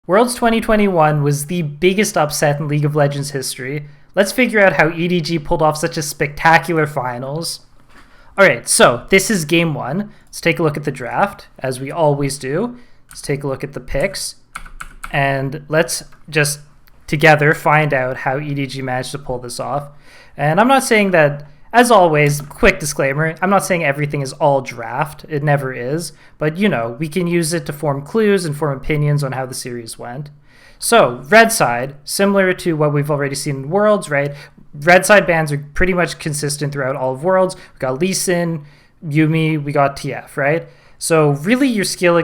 Worlds 2021 was the biggest upset in League of Legends history. Let's figure out how EDG pulled off such a spectacular finals. Alright, so this is game one. Let's take a look at the draft, as we always do. Let's take a look at the picks, and let's just together find out how EDG managed to pull this off. And I'm not saying that, as always, quick disclaimer, I'm not saying everything is all draft. It never is. But, you know, we can use it to form clues and form opinions on how the series went. So, red side, similar to what we've already seen in Worlds, right? Red side bans are pretty much consistent throughout all of Worlds. We got Lee Sin, Yuumi, we got TF, right? So, really, your skill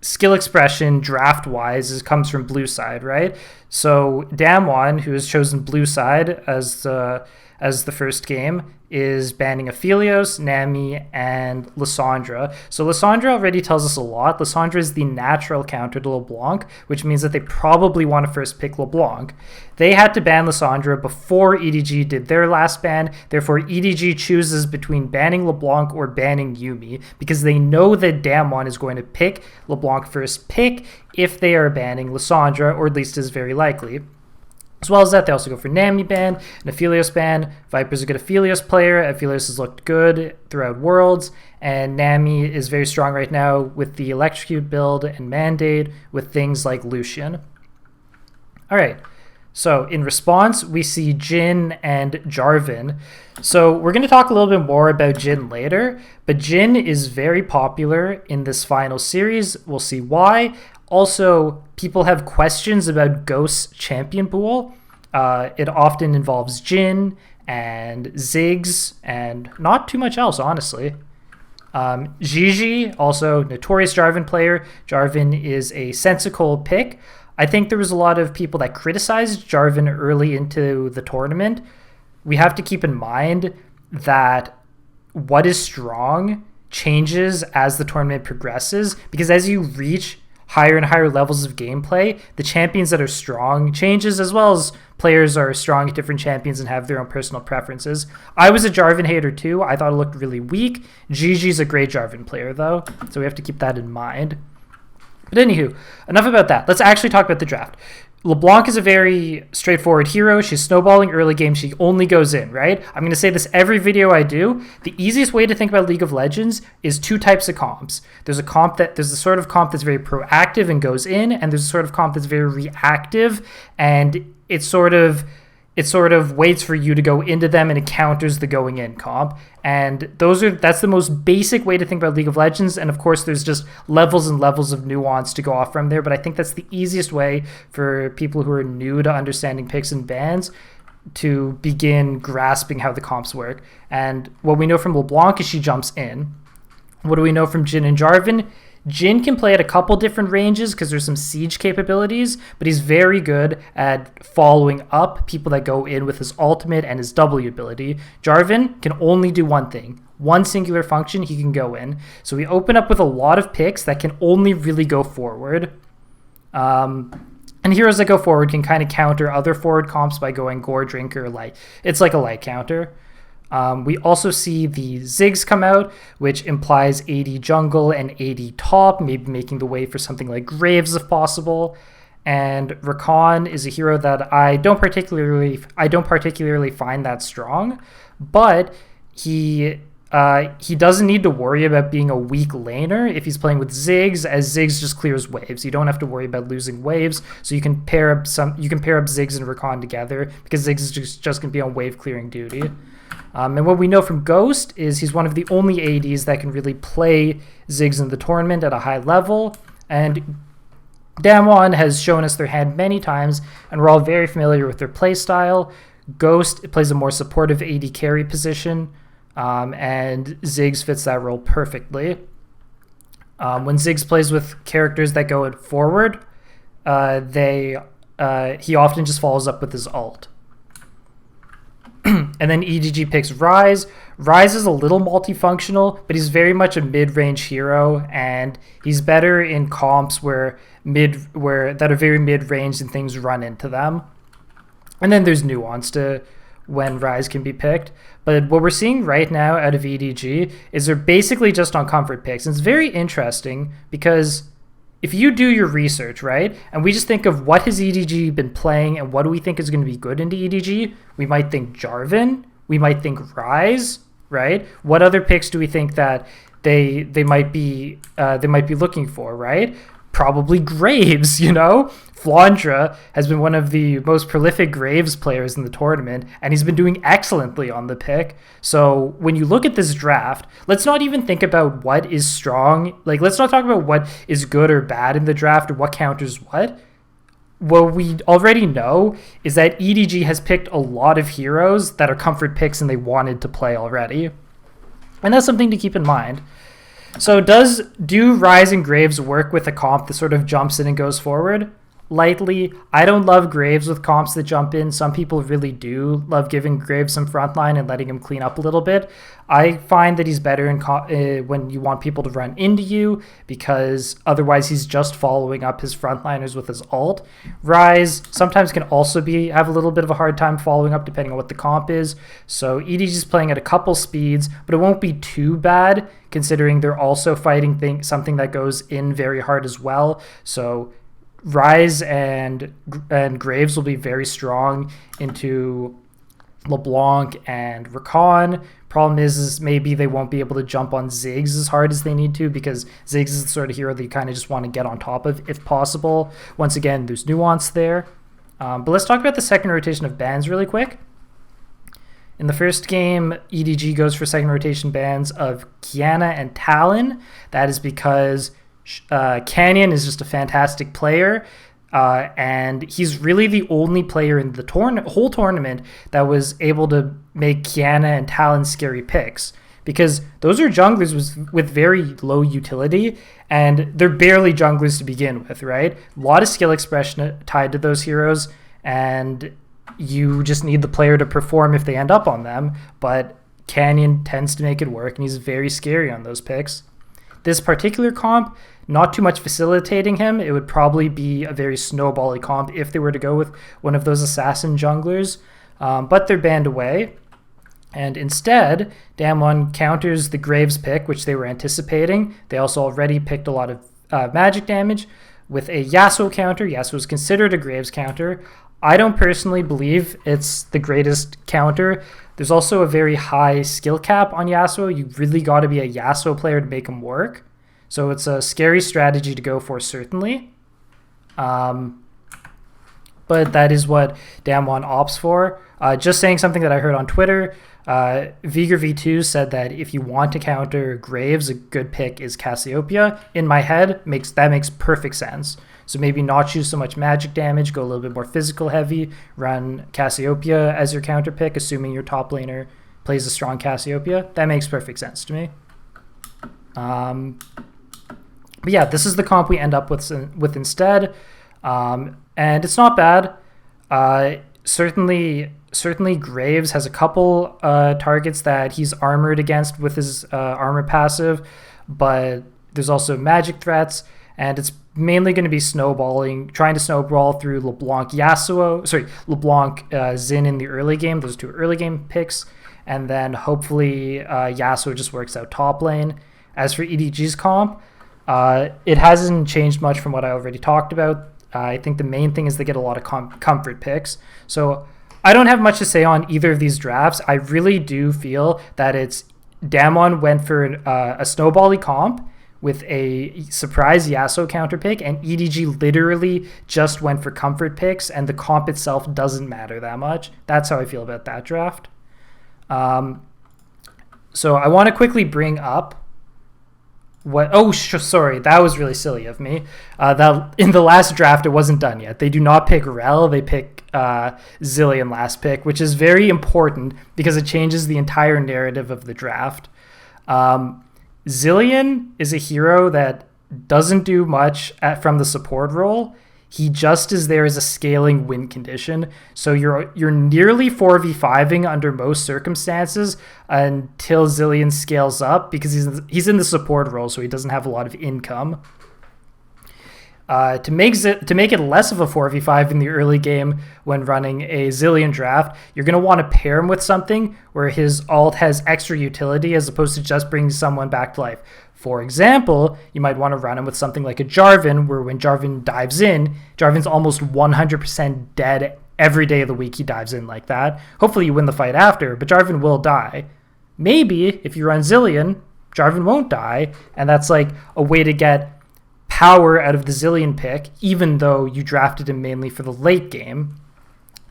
skill expression draft-wise comes from blue side, right? So Damwon, who has chosen blue side as the first game, is banning Aphelios, Nami, and Lissandra. So Lissandra already tells us a lot. Lissandra is the natural counter to LeBlanc, which means that they probably want to first pick LeBlanc. They had to ban Lissandra before EDG did their last ban. Therefore, EDG chooses between banning LeBlanc or banning Yuumi because they know that Damwon is going to pick LeBlanc first pick if they are banning Lissandra, or at least is very likely. As well as that, they also go for Nami ban, an Aphelios ban. Viper's a good Aphelios player. Aphelios has looked good throughout Worlds, and Nami is very strong right now with the Electrocute build and Mandate with things like Lucian. Alright, so in response, we see Jhin and Jarvan. So we're going to talk a little bit more about Jhin later, but Jhin is very popular in this final series. We'll see why. Also, people have questions about Ghost's champion pool. It often involves Jhin and Ziggs and not too much else, honestly. Gigi, also notorious Jarvan player. Jarvan is a sensical pick. I think there was a lot of people that criticized Jarvan early into the tournament. We have to keep in mind that what is strong changes as the tournament progresses, because as you reach higher and higher levels of gameplay, the champions that are strong changes, as well as players are strong at different champions and have their own personal preferences. I was a Jarvan hater too. I thought it looked really weak. Gigi's a great Jarvan player though, so we have to keep that in mind. But anywho, enough about that. Let's actually talk about the draft. LeBlanc is a very straightforward hero. She's snowballing early game. She only goes in, right? I'm going to say this every video I do. The easiest way to think about League of Legends is two types of comps. There's the sort of comp that's very proactive and goes in, and there's a sort of comp that's very reactive, and it sort of waits for you to go into them, and it counters the going in comp. And that's the most basic way to think about League of Legends. And of course, there's just levels and levels of nuance to go off from there. But I think that's the easiest way for people who are new to understanding picks and bans to begin grasping how the comps work. And what we know from LeBlanc is she jumps in. What do we know from Jhin and Jarvan? Jhin can play at a couple different ranges because there's some siege capabilities, but he's very good at following up people that go in with his ultimate and his W ability. Jarvan can only do one thing. One singular function he can go in. So we open up with a lot of picks that can only really go forward. And heroes that go forward can kind of counter other forward comps by going Gore Drinker. It's like a light counter. We also see the Ziggs come out, which implies AD jungle and AD top, maybe making the way for something like Graves if possible. And Rakan is a hero that I don't particularly find that strong, but he doesn't need to worry about being a weak laner if he's playing with Ziggs, as Ziggs just clears waves. You don't have to worry about losing waves, so you can pair up Ziggs and Rakan together because Ziggs is just going to be on wave clearing duty. And what we know from Ghost is he's one of the only ADs that can really play Ziggs in the tournament at a high level. And Damwon has shown us their hand many times, and we're all very familiar with their playstyle. Ghost plays a more supportive AD carry position, and Ziggs fits that role perfectly. When Ziggs plays with characters that go forward, he often just follows up with his ult. And then EDG picks Ryze. Ryze is a little multifunctional, but he's very much a mid-range hero, and he's better in comps that are very mid-range and things run into them. And then there's nuance to when Ryze can be picked. But what we're seeing right now out of EDG is they're basically just on comfort picks. And it's very interesting because if you do your research, right, and we just think of what has EDG been playing and what do we think is going to be good into EDG, we might think Jarvan, we might think Rise, right? What other picks do we think that they might be looking for, right? Probably Graves, you know? Flandra has been one of the most prolific Graves players in the tournament, and he's been doing excellently on the pick. So when you look at this draft, let's not even think about what is strong. Like, let's not talk about what is good or bad in the draft or what counters what. What we already know is that EDG has picked a lot of heroes that are comfort picks and they wanted to play already. And that's something to keep in mind. So do Rise and Graves work with a comp that sort of jumps in and goes forward? Lightly. I don't love Graves with comps that jump in. Some people really do love giving Graves some frontline and letting him clean up a little bit. I find that he's better when you want people to run into you, because otherwise he's just following up his frontliners with his ult. Rise sometimes can also have a little bit of a hard time following up depending on what the comp is. So EDG is playing at a couple speeds, but it won't be too bad considering they're also fighting something that goes in very hard as well. So Rise and Graves will be very strong into LeBlanc and Rakan. Problem is maybe they won't be able to jump on Ziggs as hard as they need to, because Ziggs is the sort of hero that you kind of just want to get on top of if possible. Once again, there's nuance there. But let's talk about the second rotation of bans really quick. In the first game, EDG goes for second rotation bans of Kiana and Talon. That is because Canyon is just a fantastic player, and he's really the only player in the whole tournament that was able to make Kiana and Talon scary picks, because those are junglers with very low utility, and they're barely junglers to begin with, right? A lot of skill expression tied to those heroes, and you just need the player to perform if they end up on them, but Canyon tends to make it work, and he's very scary on those picks. This particular comp, not too much facilitating him. It would probably be a very snowbally comp if they were to go with one of those assassin junglers, but they're banned away. And instead, Damwon counters the Graves pick, which they were anticipating. They also already picked a lot of magic damage with a Yasuo counter. Yasuo is considered a Graves counter. I don't personally believe it's the greatest counter. There's also a very high skill cap on Yasuo. You really got to be a Yasuo player to make him work. So it's a scary strategy to go for, certainly. But that is what Damwon opts for. Just saying something that I heard on Twitter, Viger V2 said that if you want to counter Graves, a good pick is Cassiopeia. In my head, that makes perfect sense. So maybe not choose so much magic damage, go a little bit more physical heavy, run Cassiopeia as your counter pick, assuming your top laner plays a strong Cassiopeia. That makes perfect sense to me. But yeah, this is the comp we end up with instead. And it's not bad. Certainly Graves has a couple targets that he's armored against with his armor passive, but there's also magic threats, and it's mainly going to be trying to snowball through LeBlanc Xin in the early game, those two early game picks, and then hopefully Yasuo just works out top lane. As for EDG's comp, it hasn't changed much from what I already talked about. I think the main thing is they get a lot of comfort picks. So I don't have much to say on either of these drafts. I really do feel that Damwon went for a snowbally comp with a surprise Yasuo counter pick, and EDG literally just went for comfort picks, and the comp itself doesn't matter that much. That's how I feel about that draft. So I want to quickly bring up sorry, that was really silly of me. That in the last draft, it wasn't done yet. They do not pick Rel, they pick Zilean last pick, which is very important because it changes the entire narrative of the draft. Zilean is a hero that doesn't do much from the support role. He just is there as a scaling win condition. So you're nearly 4v5ing under most circumstances until Zilean scales up, because he's in the support role, so he doesn't have a lot of income. To make it less of a 4v5 in the early game when running a Zilean draft, you're going to want to pair him with something where his ult has extra utility as opposed to just bringing someone back to life. For example, you might want to run him with something like a Jarvan, where when Jarvan dives in, Jarvan's almost 100% dead every day of the week he dives in like that. Hopefully you win the fight after, but Jarvan will die. Maybe if you run Zilean, Jarvan won't die, and that's like a way to get power out of the Zilean pick, even though you drafted him mainly for the late game.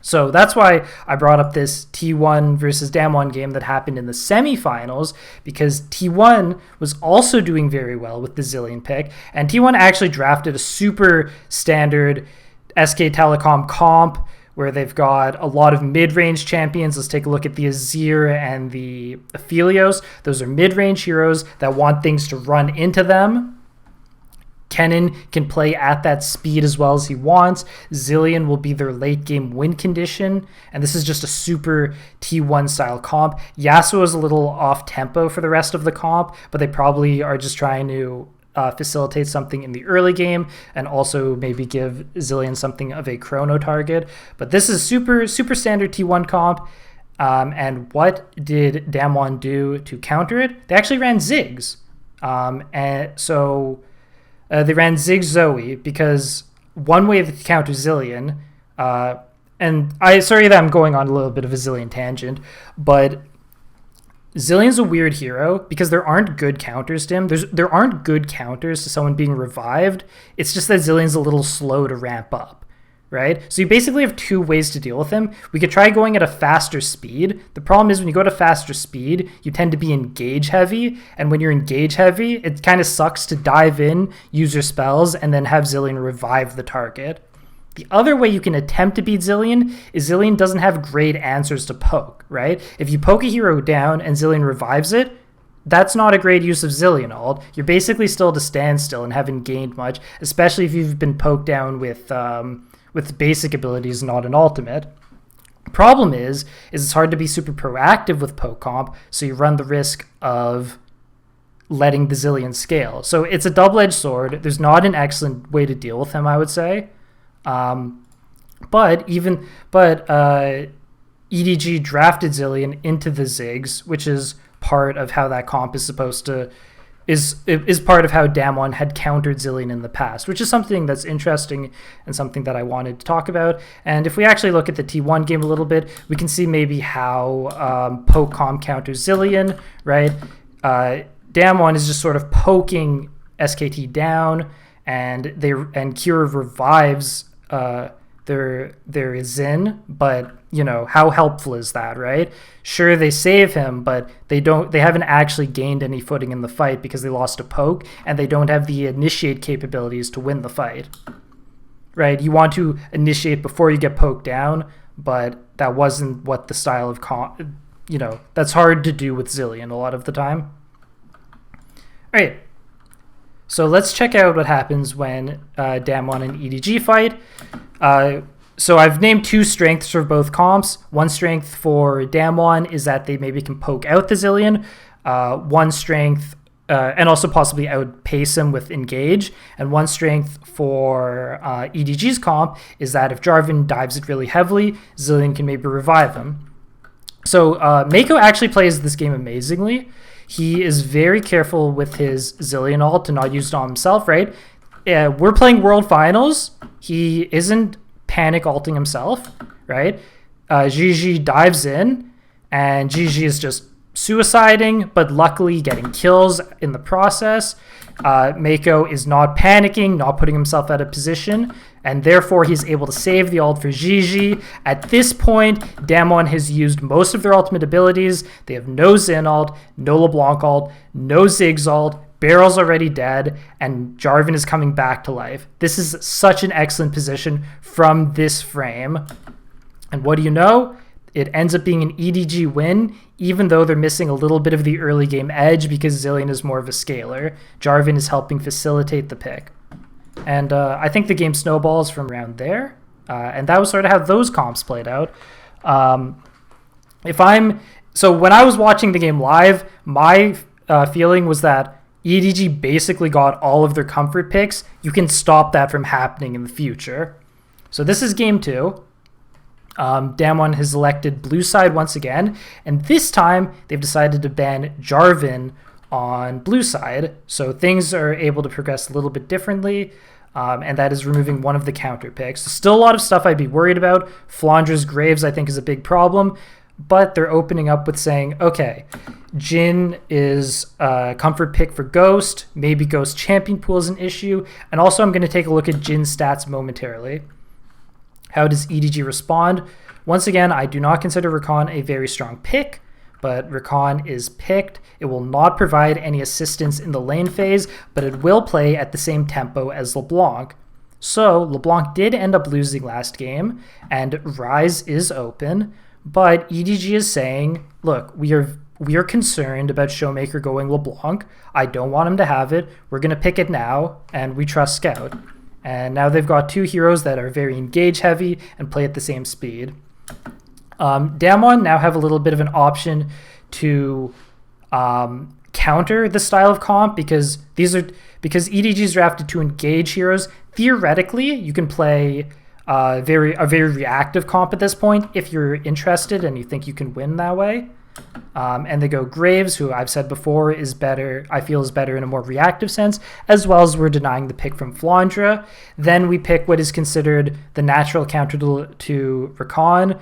So that's why I brought up this T1 versus Damwon game that happened in the semifinals, because T1 was also doing very well with the Zilean pick, and T1 actually drafted a super standard SK Telecom comp where they've got a lot of mid-range champions. Let's take a look at the Azir and the Aphelios. Those are mid-range heroes that want things to run into them. Kennen can play at that speed as well as he wants. Zilean will be their late game win condition, and this is just a super T1 style comp. Yasuo is a little off tempo for the rest of the comp, but they probably are just trying to facilitate something in the early game and also maybe give Zilean something of a chrono target. But this is super standard T1 comp. And what did Damwon do to counter it? They actually ran Ziggs. They ran Ziggs Zoe, because one way to counter Zilean, sorry that I'm going on a little bit of a Zilean tangent, but Zilean's a weird hero because there aren't good counters to him. There aren't good counters to someone being revived. It's just that Zilean's a little slow to ramp up, right? So you basically have two ways to deal with him. We could try going at a faster speed. The problem is when you go to faster speed, you tend to be engage heavy. And when you're engage heavy, it kind of sucks to dive in, use your spells, and then have Zilean revive the target. The other way you can attempt to beat Zilean is Zilean doesn't have great answers to poke, right? If you poke a hero down and Zilean revives it, that's not a great use of Zilean ult. You're basically still at a standstill and haven't gained much, especially if you've been poked down with basic abilities, not an ultimate. Problem is it's hard to be super proactive with poke comp, so you run the risk of letting the Zilean scale. So it's a double-edged sword. There's not an excellent way to deal with him, I would say. But EDG drafted Zilean into the Ziggs, which is part of how that comp is supposed to is part of how Damwon had countered Zilean in the past, which is something that's interesting and something that I wanted to talk about. And if we actually look at the T1 game a little bit, we can see maybe how poke comp counters Zilean, right? Damwon is just sort of poking SKT down, and Kira revives their Xin, but how helpful is that, right? Sure, they save him, but they haven't actually gained any footing in the fight because they lost a poke, and they don't have the initiate capabilities to win the fight, right? You want to initiate before you get poked down, but that wasn't what the style of that's hard to do with Zilean a lot of the time. All right. So let's check out what happens when Damwon and EDG fight. So I've named two strengths for both comps. One strength for Damwon is that they maybe can poke out the Zilean. One strength, and also possibly outpace him with engage. And one strength for EDG's comp is that if Jarvan dives it really heavily, Zilean can maybe revive him. So Mako actually plays this game amazingly. He is very careful with his Zilean ult to not use it on himself, right? We're playing World Finals. He isn't panic ulting himself, right? GG dives in, and GG is just suiciding, but luckily getting kills in the process. Mako is not panicking, not putting himself out of position, and therefore he's able to save the ult for GG. At this point, Damwon has used most of their ultimate abilities. They have no Xin ult, no LeBlanc ult, no Ziggs ult, Barrel's already dead, and Jarvan is coming back to life. This is such an excellent position from this frame. And what do you know? It ends up being an EDG win, even though they're missing a little bit of the early game edge because Zilean is more of a scaler. Jarvan is helping facilitate the pick. And I think the game snowballs from around there. And that was sort of how those comps played out. So when I was watching the game live, my feeling was that EDG basically got all of their comfort picks. You can stop that from happening in the future. So this is game 2. Damwon has elected blue side once again, and this time they've decided to ban Jarvan on blue side. So things are able to progress a little bit differently. And that is removing one of the counter picks. Still a lot of stuff I'd be worried about. Flandra's Graves, I think, is a big problem. But they're opening up with saying, okay, Jhin is a comfort pick for Ghost. Maybe Ghost champion pool is an issue. And also I'm going to take a look at Jhin's stats momentarily. How does EDG respond? Once again, I do not consider Rakan a very strong pick, but Rakan is picked. It will not provide any assistance in the lane phase, but it will play at the same tempo as LeBlanc. So LeBlanc did end up losing last game, and Rise is open, but EDG is saying, look, we are concerned about Showmaker going LeBlanc. I don't want him to have it. We're going to pick it now, and we trust Scout. And now they've got two heroes that are very engage heavy and play at the same speed. Damwon now have a little bit of an option to counter the style of comp because EDG is drafted to engage heroes. Theoretically, you can play a very reactive comp at this point if you're interested and you think you can win that way. And they go Graves, who I've said before is better, I feel is better in a more reactive sense, as well as we're denying the pick from Flandra. Then we pick what is considered the natural counter to Rakan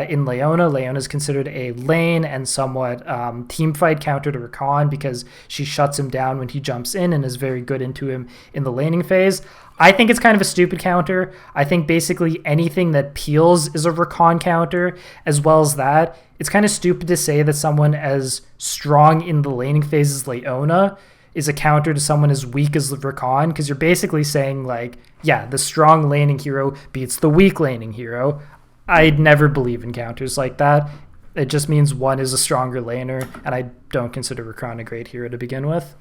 in Leona. Leona is considered a lane and somewhat team fight counter to Rakan because she shuts him down when he jumps in and is very good into him in the laning phase. I think it's kind of a stupid counter. I think basically anything that peels is a Rakan counter, as well as that. It's kind of stupid to say that someone as strong in the laning phase as Leona is a counter to someone as weak as Rakan, because you're basically saying, like, yeah, the strong laning hero beats the weak laning hero. I'd never believe in counters like that. It just means one is a stronger laner, and I don't consider Rakan a great hero to begin with.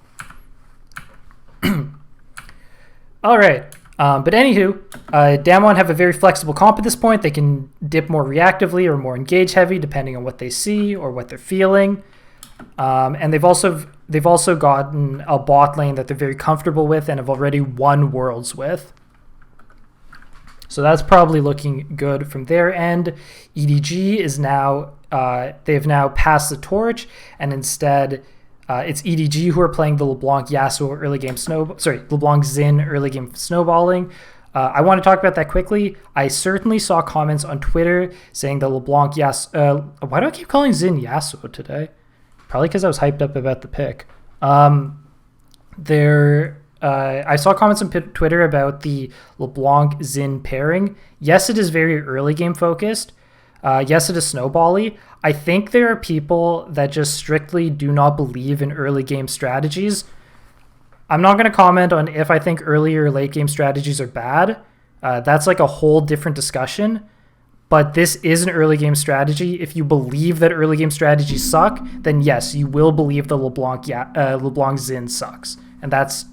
All right. But anywho, Damwon have a very flexible comp at this point. They can dip more reactively or more engage heavy depending on what they see or what they're feeling. And they've also gotten a bot lane that they're very comfortable with and have already won Worlds with. So that's probably looking good from their end. EDG is now they've now passed the torch, and instead it's EDG who are playing the LeBlanc Yasuo early game LeBlanc Xin early game snowballing. I want to talk about that quickly. I certainly saw comments on Twitter saying the LeBlanc why do I keep calling Xin Yasuo today? Probably because I was hyped up about the pick. I saw comments on Twitter about the LeBlanc Xin pairing. Yes, it is very early game focused. Yes, it is snowbally. I think there are people that just strictly do not believe in early game strategies. I'm not going to comment on if I think early or late game strategies are bad. That's like a whole different discussion. But this is an early game strategy. If you believe that early game strategies suck, then yes, you will believe the LeBlanc Xin sucks. And that's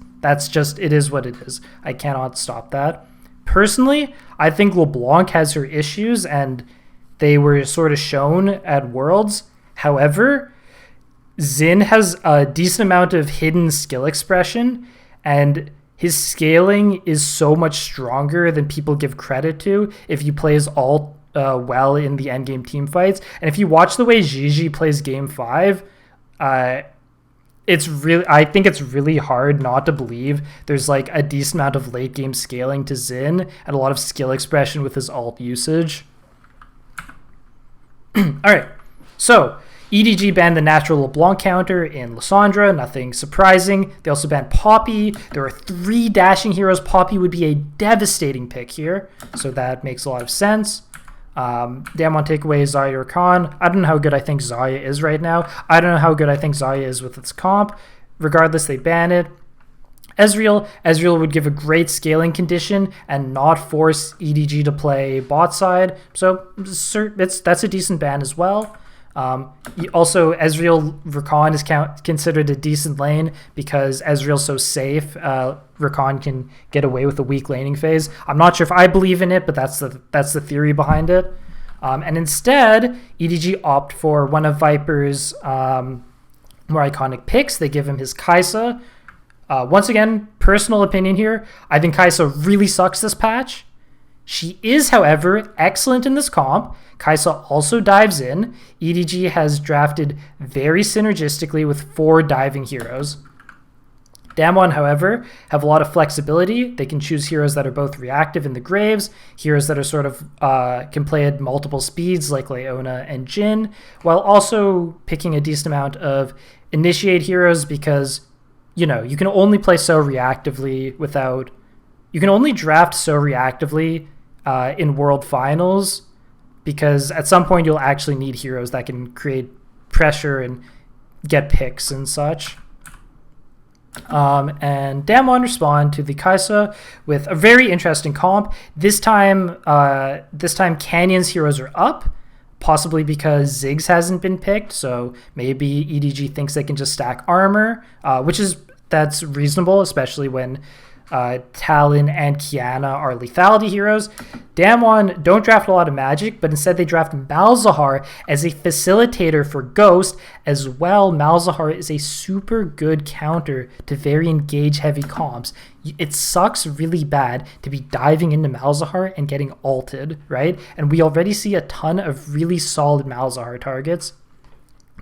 just, it is what it is. I cannot stop that. Personally, I think LeBlanc has her issues, and they were sort of shown at Worlds. However, Xin has a decent amount of hidden skill expression, and his scaling is so much stronger than people give credit to if you play his ult well in the endgame team fights. And if you watch the way Gigi plays Game 5, I think it's really hard not to believe there's like a decent amount of late game scaling to Xin and a lot of skill expression with his ult usage. All right, so EDG banned the natural LeBlanc counter in Lissandra, nothing surprising. They also banned Poppy. There are 3 dashing heroes. Poppy would be a devastating pick here, so that makes a lot of sense. Damwon take away Zarya or Khan. I don't know how good I think Zarya is right now. I don't know how good I think Zarya is with its comp. Regardless, they ban it. Ezreal would give a great scaling condition and not force EDG to play bot side. So that's a decent ban as well. Also, Ezreal Rakan is considered a decent lane because Ezreal's so safe. Rakan can get away with a weak laning phase. I'm not sure if I believe in it, but that's the theory behind it. And instead, EDG opt for one of Viper's more iconic picks. They give him his Kai'Sa. Once again, personal opinion here. I think Kai'Sa really sucks this patch. She is, however, excellent in this comp. Kai'Sa also dives in. EDG has drafted very synergistically with 4 diving heroes. Damwon, however, have a lot of flexibility. They can choose heroes that are both reactive in the Graves, heroes that are sort of can play at multiple speeds like Leona and Jhin, while also picking a decent amount of initiate heroes because, you know, you can only play so reactively without... You can only draft so reactively in World Finals because at some point you'll actually need heroes that can create pressure and get picks and such. And Damwon respond to the Kai'Sa with a very interesting comp. This time Canyon's heroes are up, possibly because Ziggs hasn't been picked. So maybe EDG thinks they can just stack armor, that's reasonable, especially when Talon and Qiyana are lethality heroes. Damwon don't draft a lot of magic, but instead they draft Malzahar as a facilitator for Ghost. As well, Malzahar is a super good counter to very engage-heavy comps. It sucks really bad to be diving into Malzahar and getting ulted, right? And we already see a ton of really solid Malzahar targets.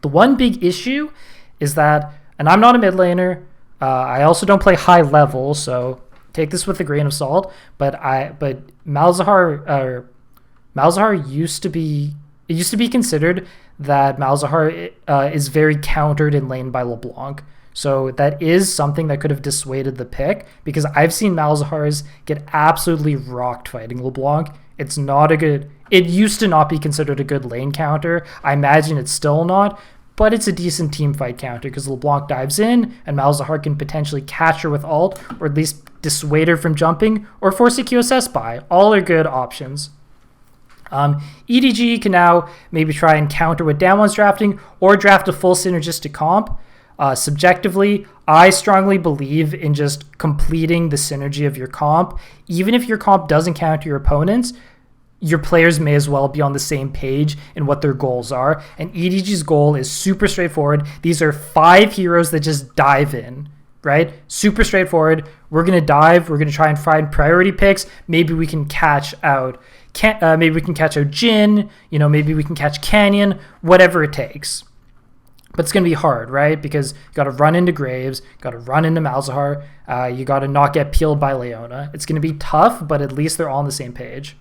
The one big issue is that, and I'm not a mid laner, I also don't play high level, so take this with a grain of salt. But Malzahar used to be considered that Malzahar is very countered in lane by LeBlanc. So that is something that could have dissuaded the pick, because I've seen Malzahars get absolutely rocked fighting LeBlanc. It's not a good... It used to not be considered a good lane counter. I imagine it's still not. But it's a decent team fight counter because LeBlanc dives in and Malzahar can potentially catch her with ult, or at least dissuade her from jumping, or force a QSS buy. All are good options. EDG can now maybe try and counter what Damwon's drafting, or draft a full synergistic comp. Subjectively, I strongly believe in just completing the synergy of your comp. Even if your comp doesn't counter your opponents, your players may as well be on the same page in what their goals are. And EDG's goal is super straightforward. These are 5 heroes that just dive in, right? Super straightforward. We're going to dive. We're going to try and find priority picks. Maybe we can catch out Jhin. You know, maybe we can catch Canyon, whatever it takes. But it's going to be hard, right? Because you got to run into Graves, got to run into Malzahar. You got to not get peeled by Leona. It's going to be tough, but at least they're all on the same page.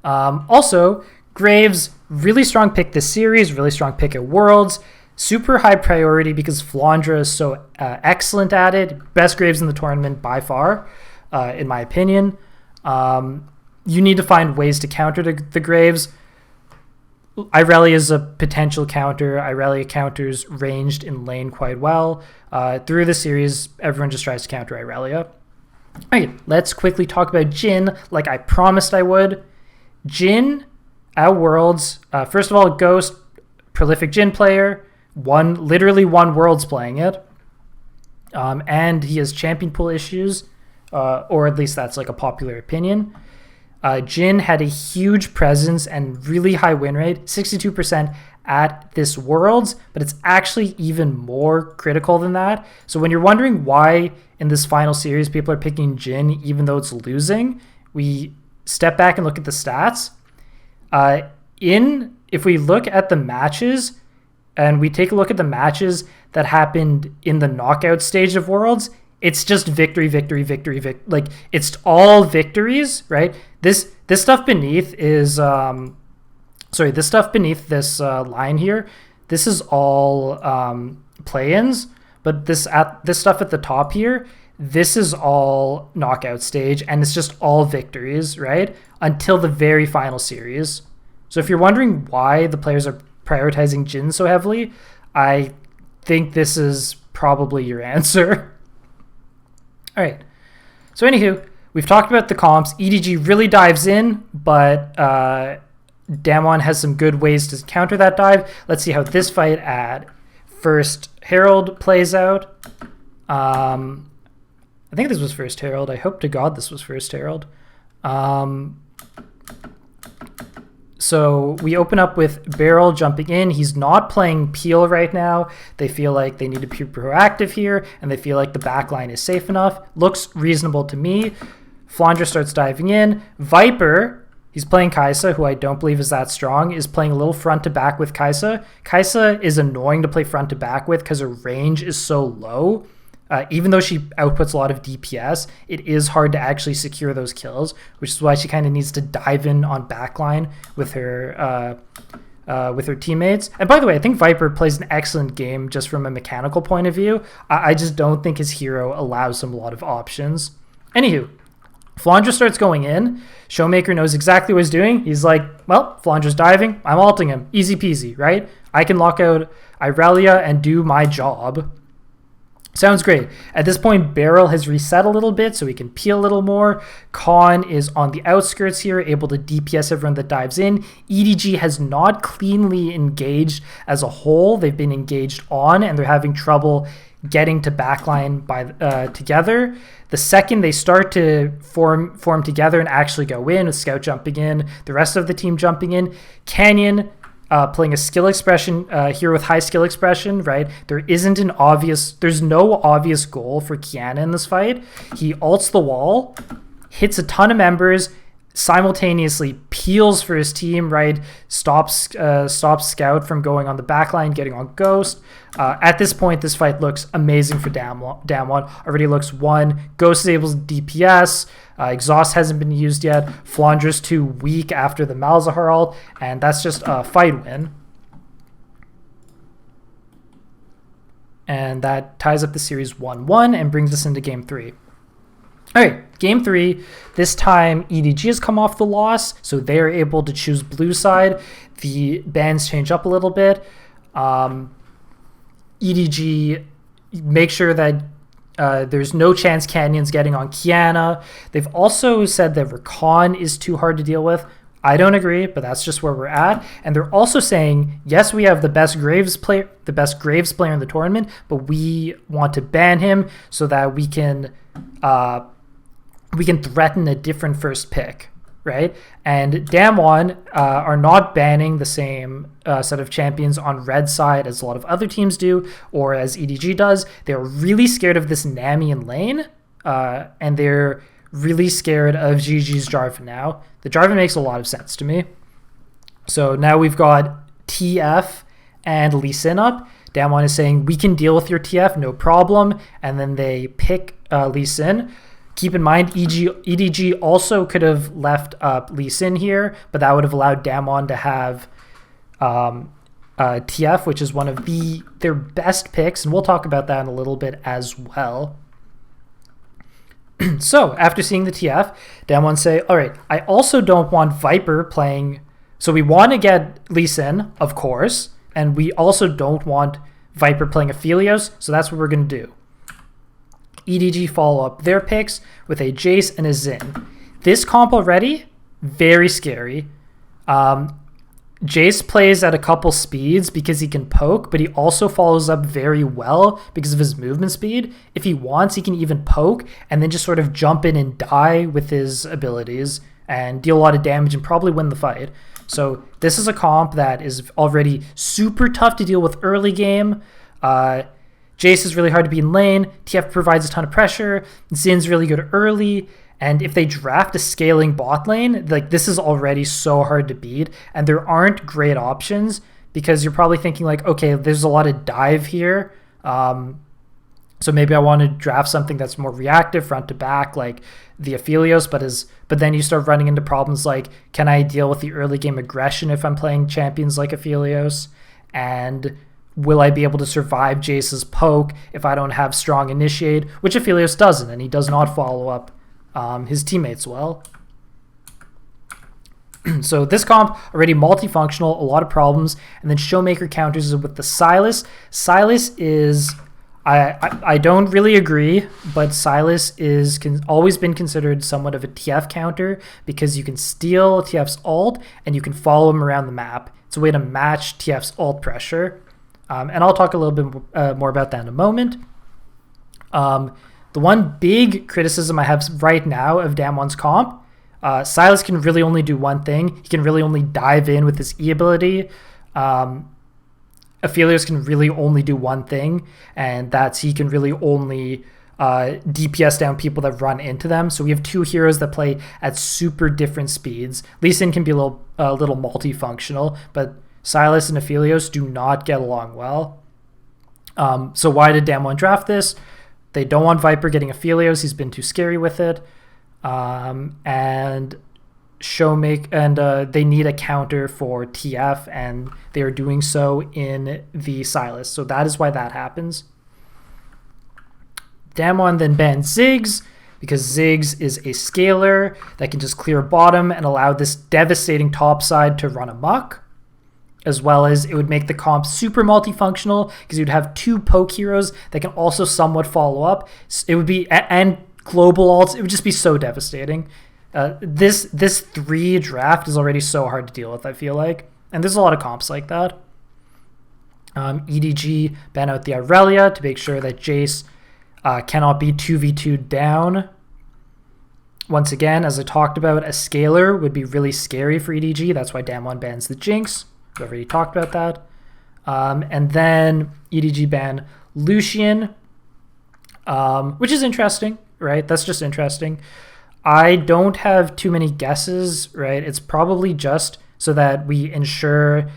Also, Graves, really strong pick this series, really strong pick at Worlds, super high priority because Flandra is so excellent at it. Best Graves in the tournament by far, in my opinion. You need to find ways to counter the Graves. Irelia is a potential counter. Irelia counters ranged in lane quite well. Through the series, everyone just tries to counter Irelia. Okay, let's quickly talk about Jhin like I promised I would. Jhin at Worlds, first of all, Ghost, prolific Jhin player, literally won Worlds playing it, and he has champion pool issues, or at least that's like a popular opinion. Jhin had a huge presence and really high win rate, 62% at this Worlds, but it's actually even more critical than that. So when you're wondering why in this final series people are picking Jhin even though it's losing, we step back and look at the stats. If we look at the matches and we take a look at the matches that happened in the knockout stage of Worlds, it's just victory. Like, it's all victories, right? This stuff beneath is this stuff beneath this line here, this is all play-ins, but this stuff at the top here, this is all knockout stage, and it's just all victories, right? Until the very final series. So if you're wondering why the players are prioritizing Jhin so heavily, I think this is probably your answer. All right. So anywho, we've talked about the comps. EDG really dives in, but Damwon has some good ways to counter that dive. Let's see how this fight at First Herald plays out. I think this was First Herald. I hope to God this was First Herald. So we open up with Beryl jumping in. He's not playing Peel right now. They feel like they need to be proactive here, and they feel like the backline is safe enough. Looks reasonable to me. Flandre starts diving in. Viper, he's playing Kai'Sa, who I don't believe is that strong, is playing a little front to back with Kai'Sa. Kai'Sa is annoying to play front to back with because her range is so low. Even though she outputs a lot of DPS, it is hard to actually secure those kills, which is why she kind of needs to dive in on backline with her teammates. And by the way, I think Viper plays an excellent game just from a mechanical point of view. I just don't think his hero allows him a lot of options. Anywho, Flandre starts going in. Showmaker knows exactly what he's doing. He's like, well, Flandre's diving. I'm ulting him. Easy peasy, right? I can lock out Irelia and do my job. Sounds great. At this point, Beryl has reset a little bit so he can peel a little more. Khan is on the outskirts here, able to DPS everyone that dives in. EDG has not cleanly engaged as a whole. They've been engaged on, and they're having trouble getting to backline together. The second they start to form together and actually go in, with Scout jumping in, the rest of the team jumping in, Canyon playing a skill expression here with high skill expression, right? There's no obvious goal for Kiana in this fight. He ults the wall, hits a ton of members, simultaneously peels for his team, right? Stops Scout from going on the backline, getting on Ghost. At this point, this fight looks amazing for Damwon. Already looks won. Ghost is able to DPS. Exhaust hasn't been used yet. Flandre's too weak after the Malzahar ult, and that's just a fight win. And that ties up the series 1-1 and brings us into Game 3. All right, Game 3. This time, EDG has come off the loss, so they're able to choose blue side. The bans change up a little bit. EDG make sure that there's no chance Canyon's getting on Kiana. They've also said that Rakan is too hard to deal with. I don't agree, but that's just where we're at. And they're also saying, yes, we have the best Graves player in the tournament, but we want to ban him so that we can threaten a different first pick, right? And Damwon are not banning the same set of champions on red side as a lot of other teams do, or as EDG does. They're really scared of this Nami in lane, and they're really scared of GG's Jarvan now. The Jarvan makes a lot of sense to me. So now we've got TF and Lee Sin up. Damwon is saying, we can deal with your TF, no problem. And then they pick Lee Sin. Keep in mind, EDG also could have left up Lee Sin here, but that would have allowed Damwon to have TF, which is one of their best picks, and we'll talk about that in a little bit as well. So, after seeing the TF, Damwon say, all right, I also don't want Viper playing, so we want to get Lee Sin, of course, and we also don't want Viper playing Aphelios, so that's what we're going to do. EDG follow up their picks with a Jace and a Xin. This comp already, very scary. Jace plays at a couple speeds because he can poke, but he also follows up very well because of his movement speed. If he wants, he can even poke and then just sort of jump in and die with his abilities and deal a lot of damage and probably win the fight. So this is a comp that is already super tough to deal with early game. Jace is really hard to be in lane. TF provides a ton of pressure. Zin's really good early. And if they draft a scaling bot lane, like this is already so hard to beat. And there aren't great options because you're probably thinking like, okay, there's a lot of dive here. So maybe I want to draft something that's more reactive, front to back, like the Aphelios. But then you start running into problems like, can I deal with the early game aggression if I'm playing champions like Aphelios? And will I be able to survive Jace's poke if I don't have strong initiate, which Aphelios doesn't, and he does not follow up his teammates well. So this comp, already multifunctional, a lot of problems, and then Showmaker counters it with the Sylas. Sylas is, I don't really agree, but Sylas is always been considered somewhat of a TF counter because you can steal TF's ult and you can follow him around the map. It's a way to match TF's ult pressure. And I'll talk a little bit more about that in a moment. The one big criticism I have right now of Damwon's comp, Sylas can really only do one thing. He can really only dive in with his E ability. Aphelios can really only do one thing, and that's he can really only DPS down people that run into them. So we have two heroes that play at super different speeds. Lee Sin can be a little multifunctional, but Sylas and Aphelios do not get along well. So why did Damwon draft this? They don't want Viper getting Aphelios. He's been too scary with it. And they need a counter for TF, and they are doing so in the Sylas. So that is why that happens. Damwon then bans Ziggs, because Ziggs is a scaler that can just clear bottom and allow this devastating top side to run amok, as well as it would make the comp super multifunctional because you'd have two poke heroes that can also somewhat follow up. It would be, and global ults, it would just be so devastating. This 3 draft is already so hard to deal with, I feel like. And there's a lot of comps like that. EDG ban out the Aurelia to make sure that Jace cannot be 2v2 down. Once again, as I talked about, a scaler would be really scary for EDG. That's why Damwon bans the Jinx. We already talked about that. And then EDG ban Lucian, which is interesting, right? That's just interesting. I don't have too many guesses, right? It's probably just so that we ensure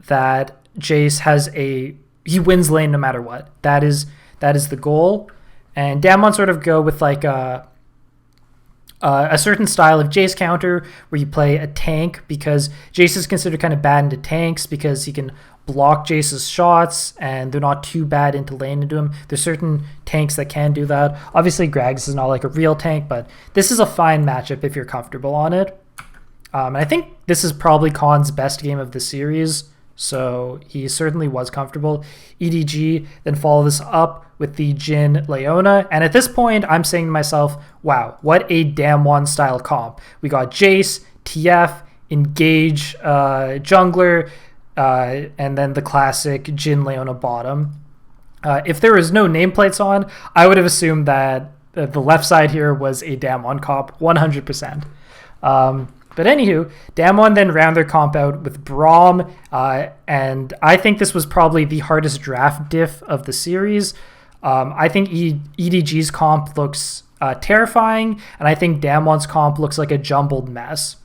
that Jace he wins lane no matter what. That is the goal. And Damwon sort of go with like a certain style of Jace counter where you play a tank, because Jace is considered kind of bad into tanks because he can block Jace's shots and they're not too bad into lane into him. There's certain tanks that can do that. Obviously, Gragas is not like a real tank, but this is a fine matchup if you're comfortable on it. And I think this is probably Khan's best game of the series, so he certainly was comfortable. EDG then follow this up with the Jhin Leona, and at this point, I'm saying to myself, wow, what a Damwon style comp. We got Jace, TF, Engage, Jungler, and then the classic Jhin Leona bottom. If there was no nameplates on, I would have assumed that the left side here was a Damwon comp, 100%. But anywho, Damwon then round their comp out with Braum, and I think this was probably the hardest draft diff of the series. I think EDG's comp looks terrifying, and I think Damwon's comp looks like a jumbled mess.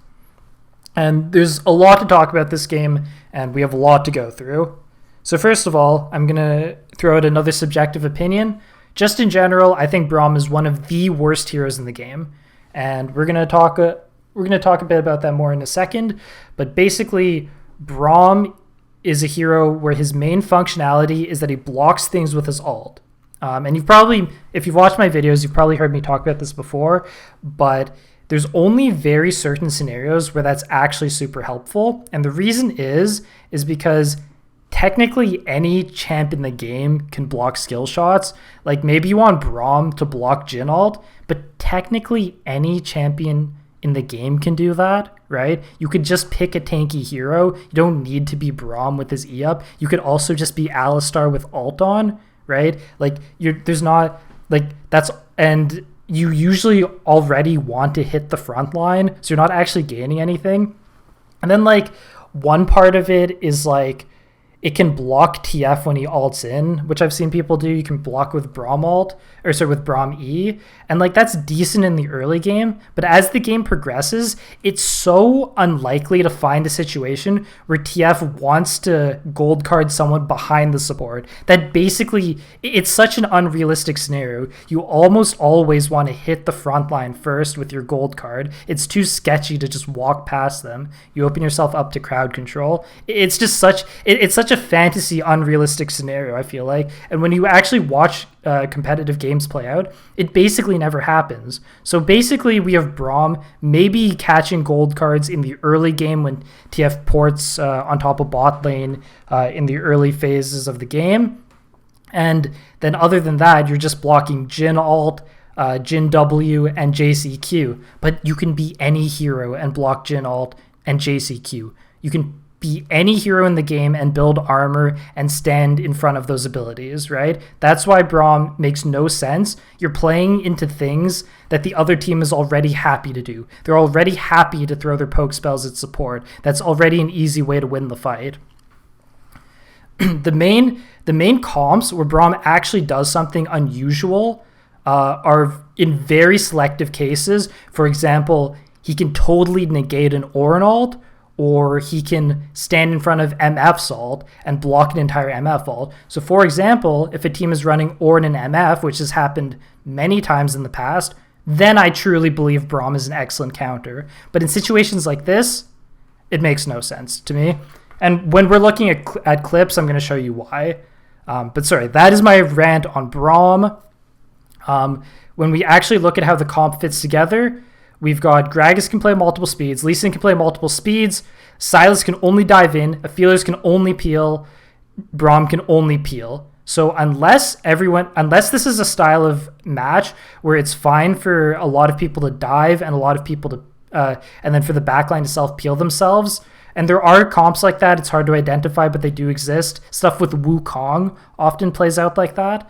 And there's a lot to talk about this game, and we have a lot to go through. So first of all, I'm going to throw out another subjective opinion. Just in general, I think Braum is one of the worst heroes in the game, and we're going to talk a bit about that more in a second. But basically, Braum is a hero where his main functionality is that he blocks things with his ult. And if you've watched my videos, you've probably heard me talk about this before, but there's only very certain scenarios where that's actually super helpful. And the reason is because technically any champ in the game can block skill shots. Like maybe you want Braum to block Jhin ult, but technically any champion in the game can do that, right? You could just pick a tanky hero. You don't need to be Braum with his E up. You could also just be Alistar with ult on, right? Like and you usually already want to hit the front line, so you're not actually gaining anything. And then like one part of it is like it can block TF when he ults in, which I've seen people do. You can block with Braum with Braum E, and like that's decent in the early game, but as the game progresses, it's so unlikely to find a situation where TF wants to gold card someone behind the support that basically it's such an unrealistic scenario. You almost always want to hit the front line first with your gold card. It's too sketchy to just walk past them. You open yourself up to crowd control. It's just such a fantasy unrealistic scenario, I feel like. And when you actually watch competitive games play out, it basically never happens. So basically we have Braum maybe catching gold cards in the early game when TF ports on top of bot lane in the early phases of the game. And then other than that, you're just blocking Jhin ult, Jhin W, and JCQ. But you can be any hero and block Jhin ult and JCQ. You can be any hero in the game and build armor and stand in front of those abilities, right? That's why Braum makes no sense. You're playing into things that the other team is already happy to do. They're already happy to throw their poke spells at support. That's already an easy way to win the fight. The main comps where Braum actually does something unusual are in very selective cases. For example, he can totally negate an Orinald, or he can stand in front of MF Salt and block an entire MF ult. So for example, if a team is running Orin and MF, which has happened many times in the past, then I truly believe Braum is an excellent counter. But in situations like this, it makes no sense to me. And when we're looking at clips, I'm going to show you why. But sorry, that is my rant on Braum. When we actually look at how the comp fits together, we've got Gragas can play multiple speeds, Lee Sin can play multiple speeds, Sylas can only dive in, Aphelios can only peel, Braum can only peel. So unless this is a style of match where it's fine for a lot of people to dive and a lot of people to, and then for the backline to self-peel themselves, and there are comps like that, it's hard to identify, but they do exist. Stuff with Wukong often plays out like that.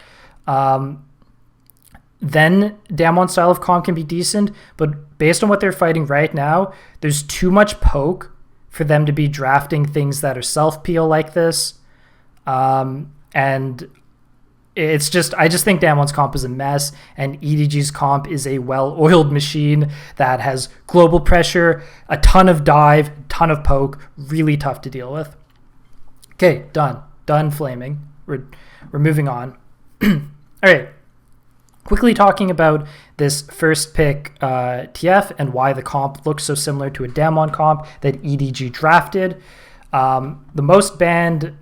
Then Damwon style of comp can be decent, but based on what they're fighting right now, there's too much poke for them to be drafting things that are self-peel like this. And it's just, I just think Damwon's comp is a mess, and EDG's comp is a well-oiled machine that has global pressure, a ton of dive, ton of poke, really tough to deal with. Okay, done flaming. We're moving on. All right. Quickly talking about this first pick TF and why the comp looks so similar to a Damwon comp that EDG drafted. The most banned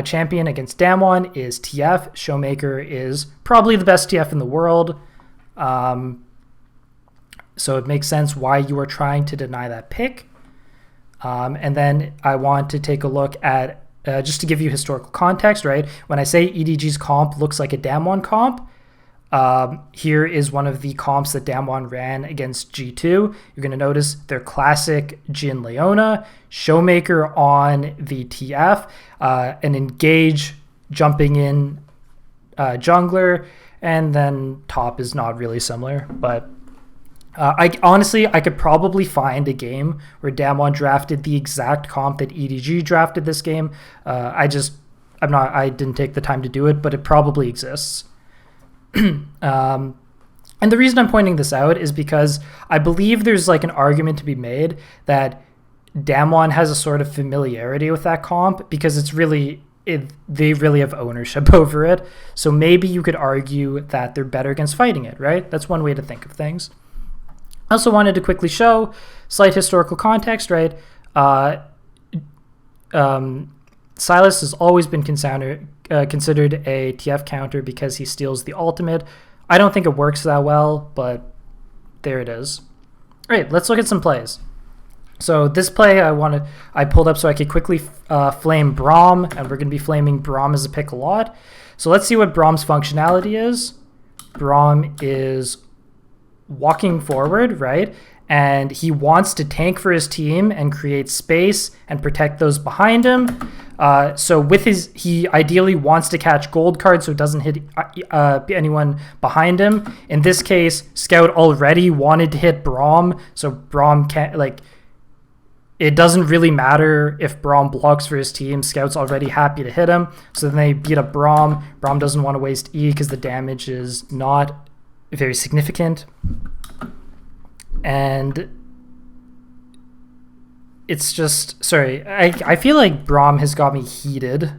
champion against Damwon is TF. Showmaker is probably the best TF in the world. So it makes sense why you are trying to deny that pick. And then I want to take a look at, just to give you historical context, right? When I say EDG's comp looks like a Damwon comp, here is one of the comps that Damwon ran against G2. You're going to notice their classic Jhin Leona, Showmaker on the TF, an Engage jumping in jungler, and then top is not really similar. But I could probably find a game where Damwon drafted the exact comp that EDG drafted this game. I didn't take the time to do it, but it probably exists. And the reason I'm pointing this out is because I believe there's like an argument to be made that Damwon has a sort of familiarity with that comp because they really have ownership over it. So maybe you could argue that they're better against fighting it, right? That's one way to think of things. I also wanted to quickly show slight historical context, right? Sylas has always been considered a TF counter because he steals the ultimate. I don't think it works that well, but there it is. All right, let's look at some plays. So this play I pulled up so I could quickly flame Braum, and we're going to be flaming Braum as a pick a lot. So let's see what Braum's functionality is. Braum is walking forward, right? And he wants to tank for his team and create space and protect those behind him. So with he ideally wants to catch gold cards so it doesn't hit anyone behind him. In this case, Scout already wanted to hit Braum, so Braum can't, it doesn't really matter if Braum blocks for his team. Scout's already happy to hit him, so then they beat up Braum. Braum doesn't want to waste E because the damage is not very significant. And it's just, sorry, I feel like Braum has got me heated.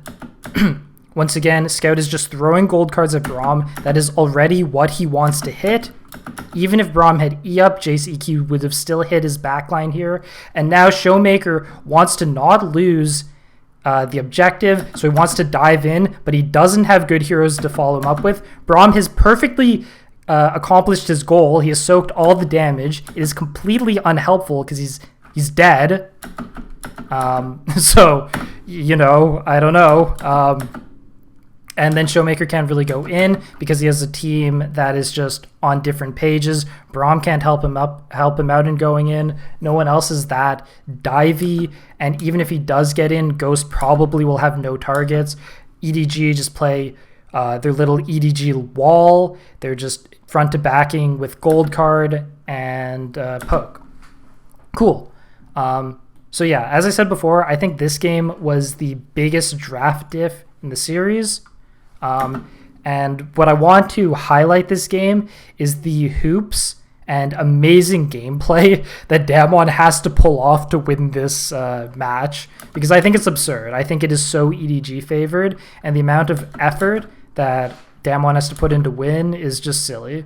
Once again, Scout is just throwing gold cards at Braum. That is already what he wants to hit. Even if Braum had E up, Jace EQ would have still hit his backline here. And now Showmaker wants to not lose the objective, so he wants to dive in, but he doesn't have good heroes to follow him up with. Braum has perfectly accomplished his goal. He has soaked all the damage. It is completely unhelpful because he's dead. So, I don't know. And then Showmaker can't really go in because he has a team that is just on different pages. Braum can't help him out in going in. No one else is that divey. And even if he does get in, Ghost probably will have no targets. EDG just play their little EDG wall. They're just front to backing with gold card and poke. Cool. So yeah, as I said before, I think this game was the biggest draft diff in the series. And what I want to highlight this game is the hoops and amazing gameplay that Damwon has to pull off to win this match, because I think it's absurd. I think it is so EDG favored, and the amount of effort that Damwon has to put in to win is just silly.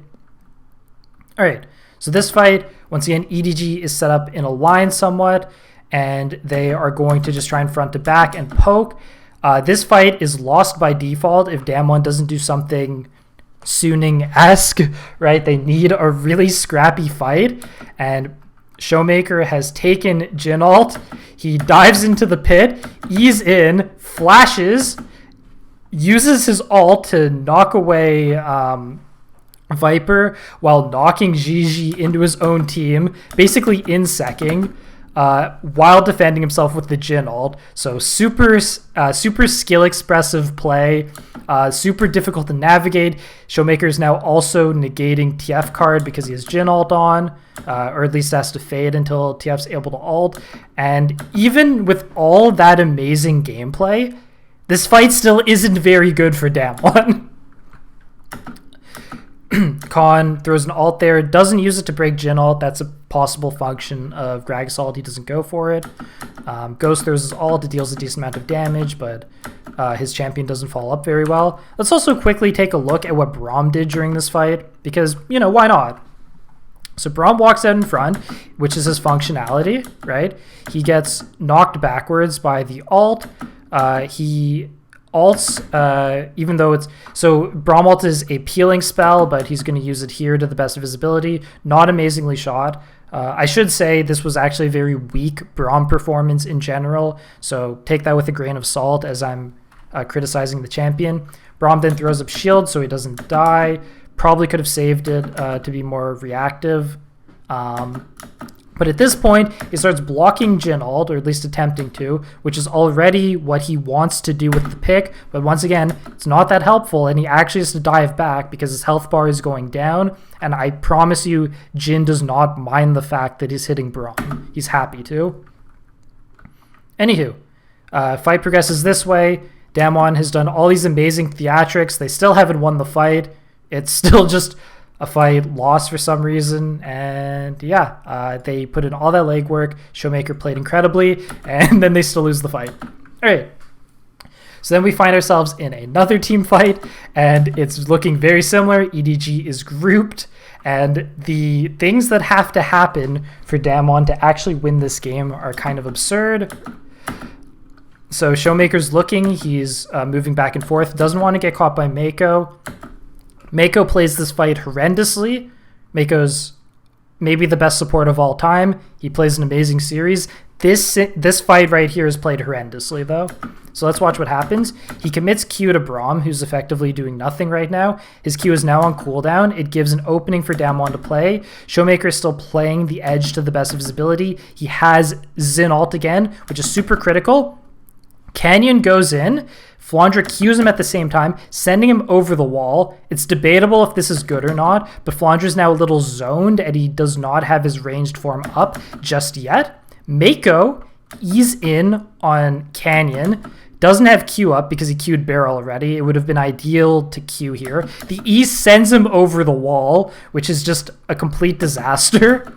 All right, so this fight, once again, EDG is set up in a line somewhat, and they are going to just try and front to back and poke. This fight is lost by default if Damwon doesn't do something Suning-esque, right? They need a really scrappy fight, and Showmaker has taken Jin ult. He dives into the pit, E's in, flashes, uses his ult to knock away Viper while knocking Gigi into his own team, basically in-secking, while defending himself with the Jin ult. So super skill expressive play, super difficult to navigate. Showmaker is now also negating TF card because he has Jin ult on, or at least has to fade until TF's able to ult. And even with all that amazing gameplay, this fight still isn't very good for Damwon. Khan throws an ult there, doesn't use it to break Jin ult. That's a possible function of Gragas ult. He doesn't go for it. Ghost throws his ult. It deals a decent amount of damage, but his champion doesn't follow up very well. Let's also quickly take a look at what Braum did during this fight, because, you know, why not? So Braum walks out in front, which is his functionality, right? He gets knocked backwards by the ult. He ults, even though it's... So Braum ult is a peeling spell, but he's going to use it here to the best of his ability. Not amazingly shot. I should say this was actually a very weak Braum performance in general, so take that with a grain of salt as I'm criticizing the champion. Braum then throws up shield so he doesn't die. Probably could have saved it to be more reactive. But at this point, he starts blocking Jin ult, or at least attempting to, which is already what he wants to do with the pick. But once again, it's not that helpful, and he actually has to dive back because his health bar is going down. And I promise you, Jin does not mind the fact that he's hitting Braum. He's happy to. Anywho, fight progresses this way. Damwon has done all these amazing theatrics. They still haven't won the fight. It's still just a fight lost for some reason, and yeah, they put in all that legwork. Showmaker played incredibly, and then they still lose the fight. All right, so then we find ourselves in another team fight, and it's looking very similar. EDG is grouped, and the things that have to happen for Damwon to actually win this game are kind of absurd. So Showmaker's looking, he's moving back and forth, doesn't want to get caught by Mako. Mako plays this fight horrendously. Mako's maybe the best support of all time. He plays an amazing series. This fight right here is played horrendously, though. So let's watch what happens. He commits Q to Braum, who's effectively doing nothing right now. His Q is now on cooldown. It gives an opening for Damwon to play. Showmaker is still playing the edge to the best of his ability. He has Xin ult again, which is super critical. Canyon goes in. Flandra Qs him at the same time, sending him over the wall. It's debatable if this is good or not, but Flandra's now a little zoned, and he does not have his ranged form up just yet. Mako E's in on Canyon. Doesn't have Q up because he Q'd Barrel already. It would have been ideal to Q here. The E sends him over the wall, which is just a complete disaster.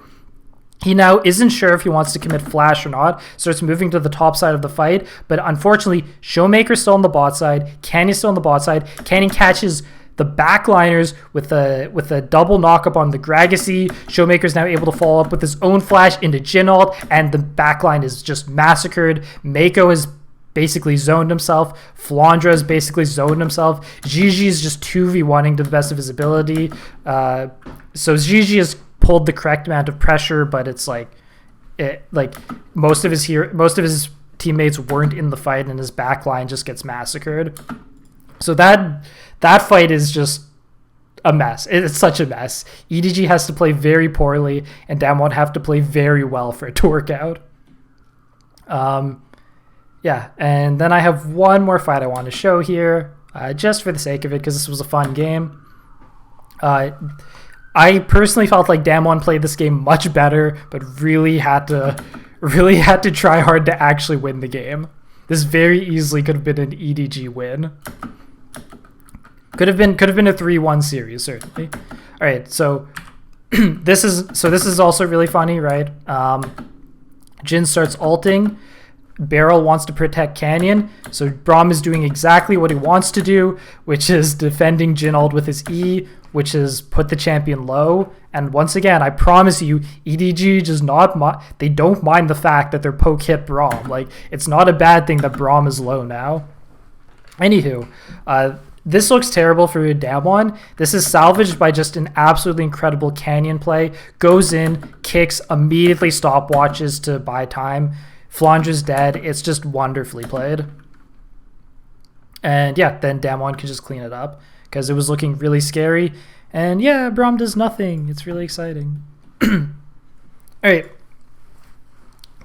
He now isn't sure if he wants to commit flash or not, starts moving to the top side of the fight, but unfortunately, Showmaker's still on the bot side, Canyon's still on the bot side. Canyon catches the backliners with a double knock-up on the Gragasy. Showmaker's now able to follow up with his own flash into Jin ult, and the backline is just massacred. Mako has basically zoned himself. Flandra has basically zoned himself. Gigi is just 2v1ing to the best of his ability. So Gigi is pulled the correct amount of pressure, but it's like most of his teammates weren't in the fight, and his backline just gets massacred. So that fight is just a mess. It's such a mess. EDG has to play very poorly, and Damwon have to play very well for it to work out. Yeah, and then I have one more fight I want to show here, just for the sake of it, because this was a fun game. I personally felt like Damwon played this game much better, but really had to try hard to actually win the game. This very easily could have been an EDG win. Could have been a 3-1 series, certainly. All right, so this is also really funny, right? Jin starts ulting. Beryl wants to protect Canyon, so Braum is doing exactly what he wants to do, which is defending Jin ult with his E, which is put the champion low. And once again, I promise you, EDG does not they don't mind the fact that their poke hit Braum. Like, it's not a bad thing that Braum is low now. Anywho, this looks terrible for Damwon. This is salvaged by just an absolutely incredible Canyon play. Goes in, kicks, immediately stopwatches to buy time. Flandra's dead. It's just wonderfully played. And yeah, then Damwon could just clean it up because it was looking really scary. And yeah, Braum does nothing. It's really exciting. All right.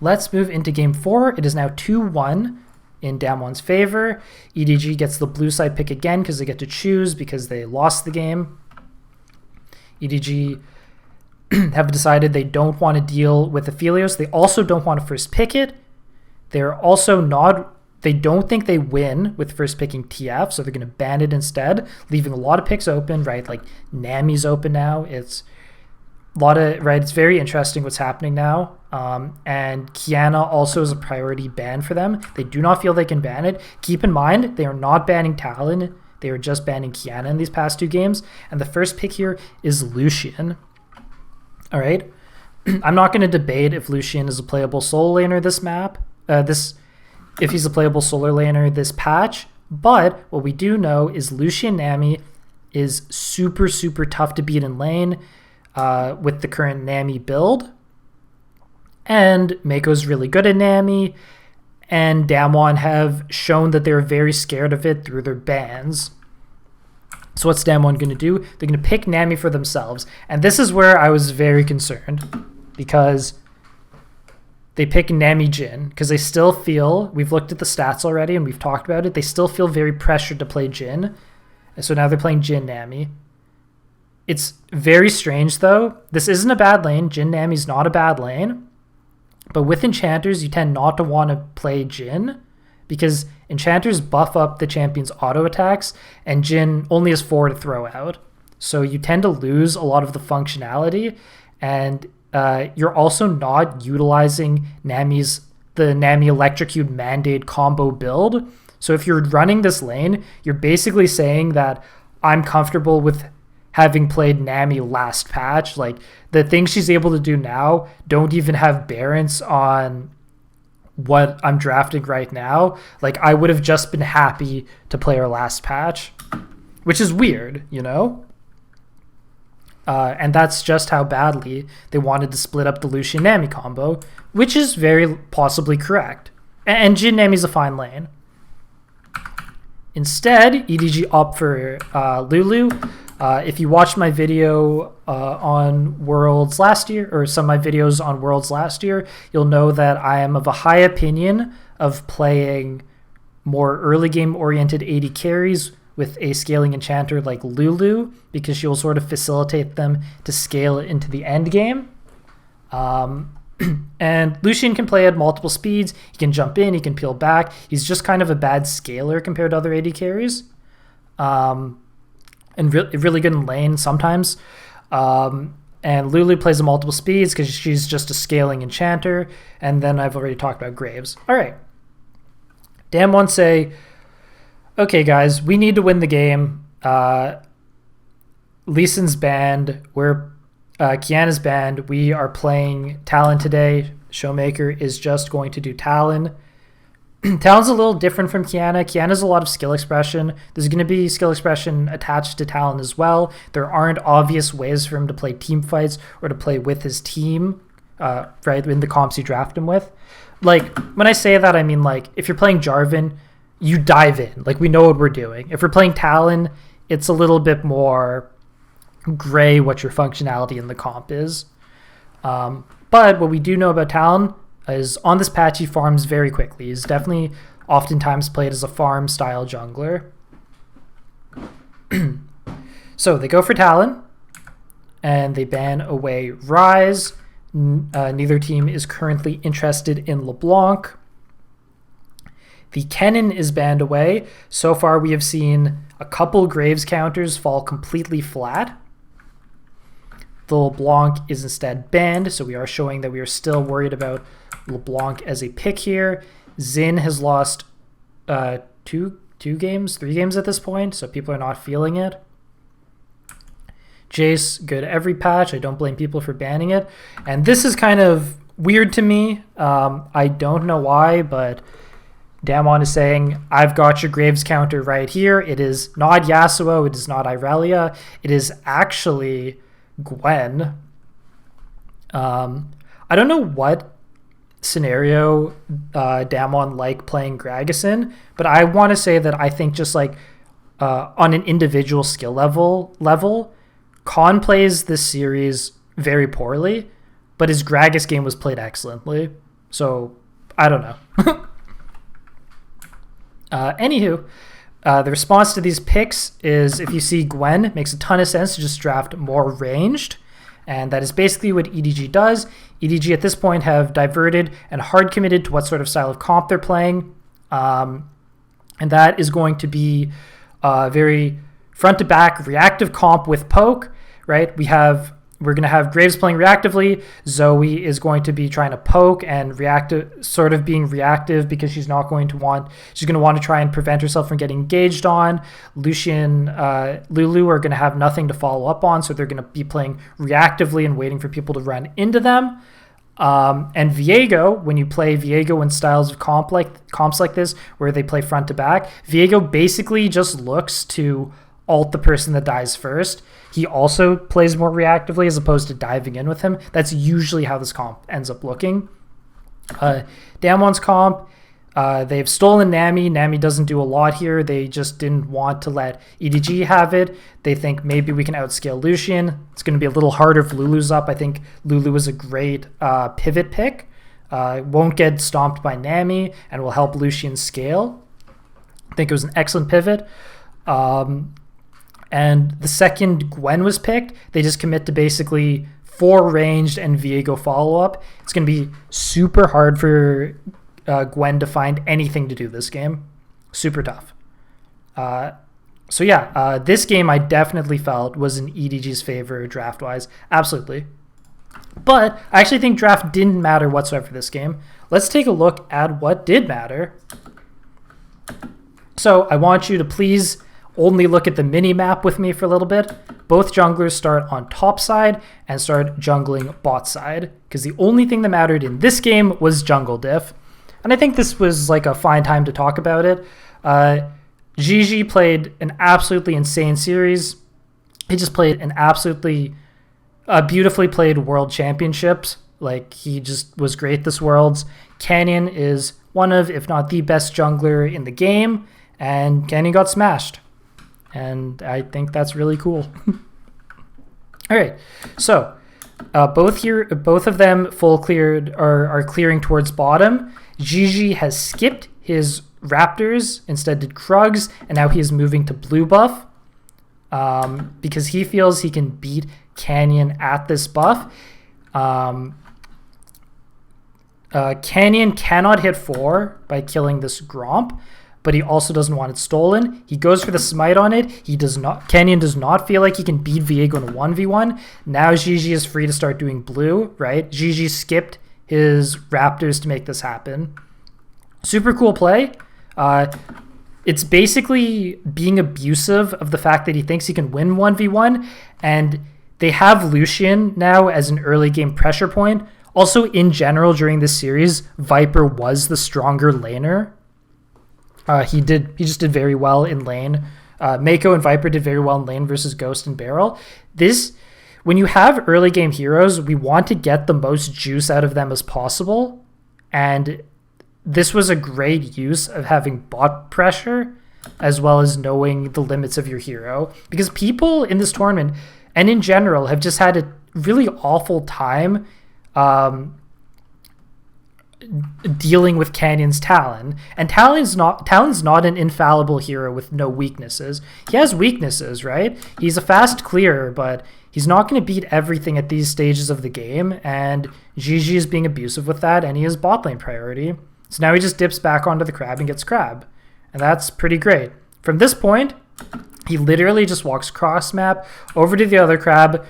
Let's move into game 4. It is now 2-1 in Damwon's favor. EDG gets the blue side pick again because they get to choose because they lost the game. EDG have decided they don't want to deal with Aphelios. They also don't want to first pick it. They don't think they win with first picking TF, so they're going to ban it instead, leaving a lot of picks open, right? Like Nami's open now. It's very interesting what's happening now. And Kiana also is a priority ban for them. They do not feel they can ban it. Keep in mind, they are not banning Talon. They are just banning Kiana in these past 2 games. And the first pick here is Lucian. All right. I'm not going to debate if Lucian is a playable solo laner this map. If he's a playable solo laner this patch. But what we do know is Lucian Nami is super, super tough to beat in lane with the current Nami build. And Mako's really good at Nami. And Damwon have shown that they're very scared of it through their bans. So what's Damwon going to do? They're going to pick Nami for themselves. And this is where I was very concerned. Because they pick Nami Jin. Because they still feel, we've looked at the stats already and we've talked about it, they still feel very pressured to play Jin. And so now they're playing Jin Nami. It's very strange though. This isn't a bad lane. Jin Nami's not a bad lane. But with enchanters, you tend not to want to play Jin. Because enchanters buff up the champion's auto attacks, and Jin only has 4 to throw out. So you tend to lose a lot of the functionality, and you're also not utilizing the Nami Electrocute Mandate combo build. So if you're running this lane, you're basically saying that I'm comfortable with having played Nami last patch. Like, the things she's able to do now don't even have bearance on what I'm drafting right now. Like, I would have just been happy to play her last patch, which is weird, you know? And that's just how badly they wanted to split up the Lucian Nami combo, which is very possibly correct. And Jin Nami's a fine lane. Instead, EDG opt for Lulu. If you watched my video on Worlds last year, or some of my videos on Worlds last year, you'll know that I am of a high opinion of playing more early game oriented AD carries with a scaling enchanter like Lulu, because she'll sort of facilitate them to scale into the end game. And Lucian can play at multiple speeds. He can jump in, he can peel back. He's just kind of a bad scaler compared to other AD carries. And really good in lane sometimes. And Lulu plays at multiple speeds because she's just a scaling enchanter. And then I've already talked about Graves. All right. Damwon say, okay, guys, we need to win the game. Lee Sin's banned. Kiana's banned. We are playing Talon today. Showmaker is just going to do Talon. Talon's a little different from Kiana. Kiana's a lot of skill expression. There's going to be skill expression attached to Talon as well. There aren't obvious ways for him to play team fights or to play with his team, right, in the comps you draft him with. Like, when I say that, I mean, like, if you're playing Jarvan, you dive in. Like, we know what we're doing. If we're playing Talon, it's a little bit more gray what your functionality in the comp is. But what we do know about Talon is on this patch he farms very quickly. He's definitely oftentimes played as a farm style jungler. So they go for Talon and they ban away Ryze. Neither team is currently interested in LeBlanc. The Kennen is banned away. So far, we have seen a couple Graves counters fall completely flat. The LeBlanc is instead banned, so we are showing that we are still worried about LeBlanc as a pick here. Xin has lost three games at this point, so people are not feeling it. Jace, good every patch. I don't blame people for banning it. And this is kind of weird to me. I don't know why, but Damwon is saying, I've got your Graves counter right here. It is not Yasuo. It is not Irelia. It is actually Gwen. I don't know what scenario Damwon like playing Gragas in, but I want to say that I think just like on an individual skill level, Khan plays this series very poorly, but his Gragas game was played excellently. So I don't know. Anywho, the response to these picks is, if you see Gwen, it makes a ton of sense to just draft more ranged. And that is basically what EDG does. EDG at this point have diverted and hard committed to what sort of style of comp they're playing. And that is going to be very front to back reactive comp with poke, right? We're going to have Graves playing reactively. Zoe is going to be trying to poke and sort of being reactive because she's going to want to try and prevent herself from getting engaged on. Lucian, Lulu are going to have nothing to follow up on, so they're going to be playing reactively and waiting for people to run into them. And Viego, when you play Viego in styles of comps like this, where they play front to back, Viego basically just looks to ult the person that dies first. He also plays more reactively as opposed to diving in with him. That's usually how this comp ends up looking. Damwon's comp, they've stolen Nami. Nami doesn't do a lot here. They just didn't want to let EDG have it. They think maybe we can outscale Lucian. It's going to be a little harder if Lulu's up. I think Lulu is a great pivot pick. Won't get stomped by Nami and will help Lucian scale. I think it was an excellent pivot. And the second Gwen was picked, they just commit to basically 4 ranged and Viego follow-up. It's going to be super hard for Gwen to find anything to do this game. Super tough. This game I definitely felt was in EDG's favor draft-wise. Absolutely. But I actually think draft didn't matter whatsoever for this game. Let's take a look at what did matter. So I want you to please only look at the mini-map with me for a little bit. Both junglers start on top side and start jungling bot side, because the only thing that mattered in this game was jungle diff. And I think this was like a fine time to talk about it. GG played an absolutely insane series. He just played an absolutely beautifully played World Championships. Like, he just was great this Worlds. Canyon is one of, if not the best jungler in the game, and Canyon got smashed. And I think that's really cool. All right, so both of them full cleared are clearing towards bottom. GG has skipped his Raptors, instead did Krugs, and now he is moving to blue buff because he feels he can beat Canyon at this buff. Canyon cannot hit 4 by killing this Gromp, but he also doesn't want it stolen. He goes for the smite on it. Canyon does not feel like he can beat Viego in a 1v1. Now GG is free to start doing blue, right? GG skipped his Raptors to make this happen. Super cool play. It's basically being abusive of the fact that he thinks he can win 1v1, and they have Lucian now as an early game pressure point. Also, in general, during this series, Viper was the stronger laner. He just did very well in lane. Mako and Viper did very well in lane versus Ghost and Beryl. When you have early game heroes, we want to get the most juice out of them as possible, and this was a great use of having bot pressure as well as knowing the limits of your hero, because people in this tournament and in general have just had a really awful time dealing with Canyon's Talon. And Talon's not an infallible hero with no weaknesses. He has weaknesses, right? He's a fast clearer, but he's not going to beat everything at these stages of the game, and GG is being abusive with that, and he is bot lane priority. So now he just dips back onto the crab and gets crab. And that's pretty great. From this point, he literally just walks cross map over to the other crab.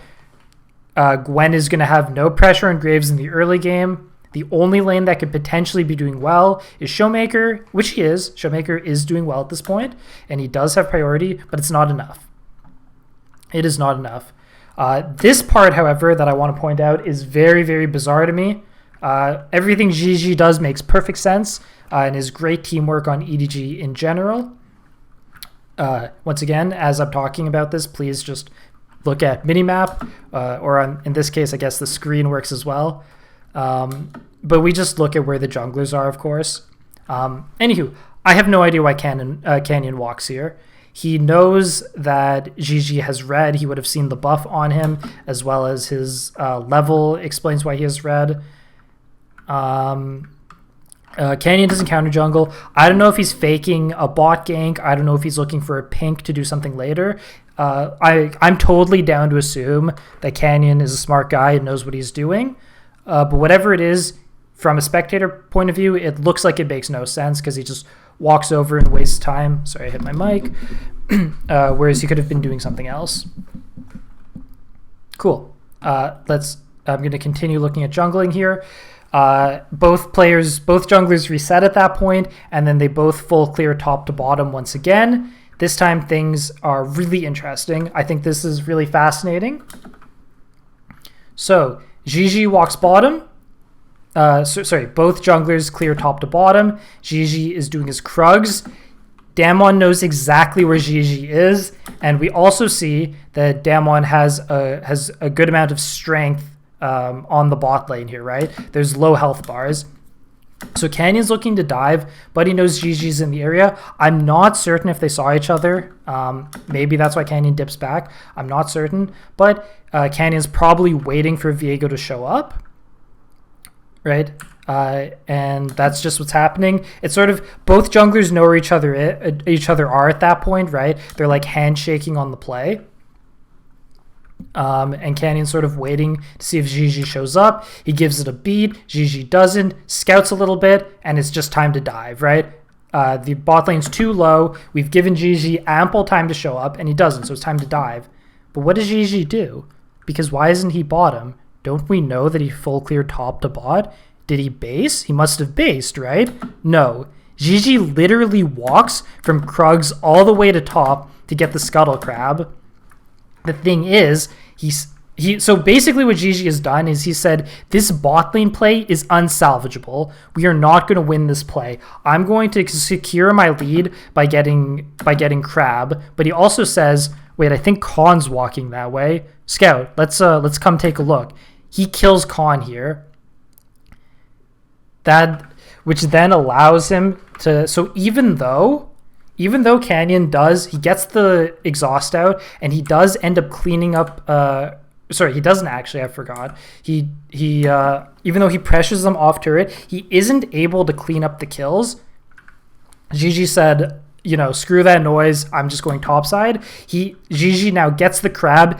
Gwen is going to have no pressure on Graves in the early game. The only lane that could potentially be doing well is Showmaker, which he is. Showmaker is doing well at this point, and he does have priority, but it's not enough. It is not enough. This part, however, that I want to point out is very, very bizarre to me. Everything GG does makes perfect sense and is great teamwork on EDG in general. Once again, as I'm talking about this, please just look at minimap, or in this case, I guess the screen works as well. But we just look at where the junglers are, of course. Anywho, I have no idea why Canyon walks here. He knows that GG has red. He would have seen the buff on him, as well as his level explains why he has red. Canyon doesn't counter jungle. I don't know if he's faking a bot gank. I don't know if he's looking for a pink to do something later. I'm totally down to assume that Canyon is a smart guy and knows what he's doing. But whatever it is, from a spectator point of view, it looks like it makes no sense because he just walks over and wastes time. Sorry, I hit my mic. Whereas he could have been doing something else. Cool. I'm going to continue looking at jungling here. Both junglers reset at that point, and then they both full clear top to bottom once again. This time things are really interesting. I think this is really fascinating. So GG walks bottom. Both junglers clear top to bottom. GG is doing his Krugs. Damwon knows exactly where GG is, and we also see that Damwon has a good amount of strength on the bot lane here, right? There's low health bars. So Canyon's looking to dive, but he knows GG's in the area. I'm not certain if they saw each other. Maybe that's why Canyon dips back. I'm not certain, but Canyon's probably waiting for Viego to show up, right? And that's just what's happening. It's sort of both junglers know where each other are at that point, right? They're like handshaking on the play. And Canyon's sort of waiting to see if GG shows up. He gives it a beat. GG doesn't. Scouts a little bit, and it's just time to dive, right? The bot lane's too low. We've given GG ample time to show up, and he doesn't, so it's time to dive. But what does GG do? Because why isn't he bottom? Don't we know that he full cleared top to bot? Did he base? He must have based, right? No. GG literally walks from Krugs all the way to top to get the Scuttle Crab. The thing is, so basically what GG has done is he said, this bot lane play is unsalvageable. We are not going to win this play. I'm going to secure my lead by getting Crab. But he also says, wait, I think Khan's walking that way. Scout, let's come take a look. He kills Khan here. Which then allows him to, so even though Canyon he gets the exhaust out, and he does end up cleaning up, he doesn't actually, I forgot. He even though he pressures them off turret, he isn't able to clean up the kills. GG said, screw that noise, I'm just going topside. GG now gets the crab.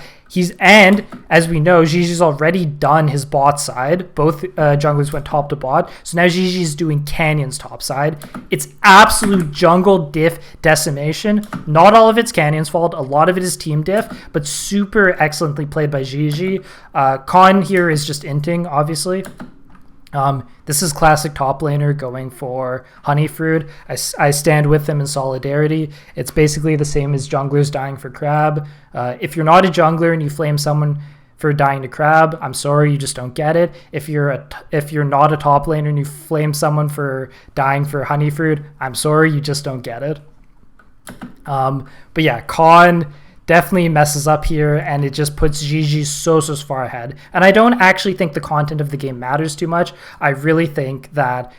And as we know, GG's already done his bot side. Both junglers went top to bot. So now GG's doing Canyon's top side. It's absolute jungle diff decimation. Not all of it's Canyon's fault. A lot of it is team diff, but super excellently played by GG. Khan here is just inting, obviously. This is classic top laner going for honey fruit. I stand with them in solidarity. It's basically the same as junglers dying for crab. If you're not a jungler and you flame someone for dying to crab, I'm sorry, you just don't get it. If you're not a top laner and you flame someone for dying for honey fruit, I'm sorry, you just don't get it. But yeah, Khan definitely messes up here, and it just puts GG so far ahead. And I don't actually think the content of the game matters too much. I really think that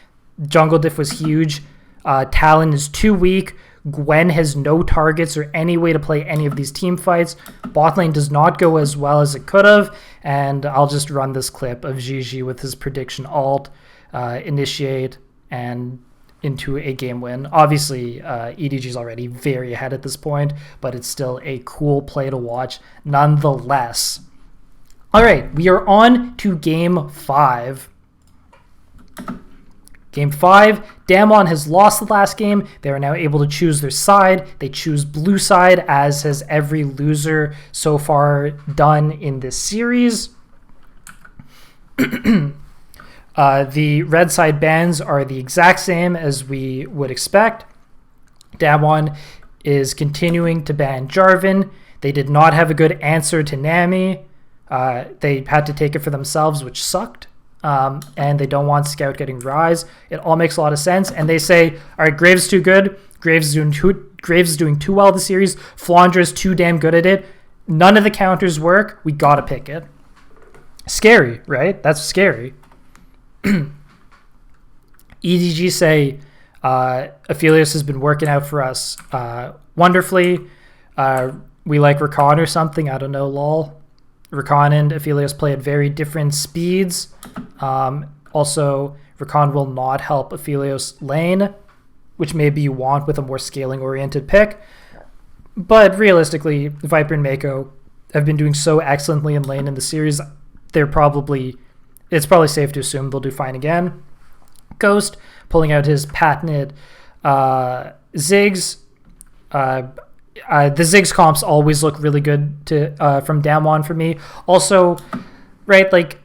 jungle diff was huge. Talon is too weak. Gwen has no targets or any way to play any of these team fights. Bot lane does not go as well as it could have. And I'll just run this clip of GG with his prediction alt, initiate, and into a game win. Obviously, EDG is already very ahead at this point, but it's still a cool play to watch nonetheless. All right, we are on to game 5. Game 5, Damwon has lost the last game. They are now able to choose their side. They choose blue side, as has every loser so far done in this series. The red side bans are the exact same as we would expect. Damwon is continuing to ban Jarvan. They did not have a good answer to Nami. They had to take it for themselves, which sucked. And they don't want Scout getting Rise. It all makes a lot of sense. And they say, all right, Graves too good. Graves is doing too well this series. Flandra's too damn good at it. None of the counters work. We gotta pick it. Scary, right? That's scary. EDG say, Aphelios has been working out for us wonderfully. We like Rakan or something. I don't know, lol. Rakan and Aphelios play at very different speeds. Also, Rakan will not help Aphelios lane, which maybe you want with a more scaling-oriented pick. But realistically, Viper and Mako have been doing so excellently in lane in the series, it's probably safe to assume they'll do fine again. Ghost pulling out his patented Ziggs. The Ziggs comps always look really good from Damwon for me. Also, right, like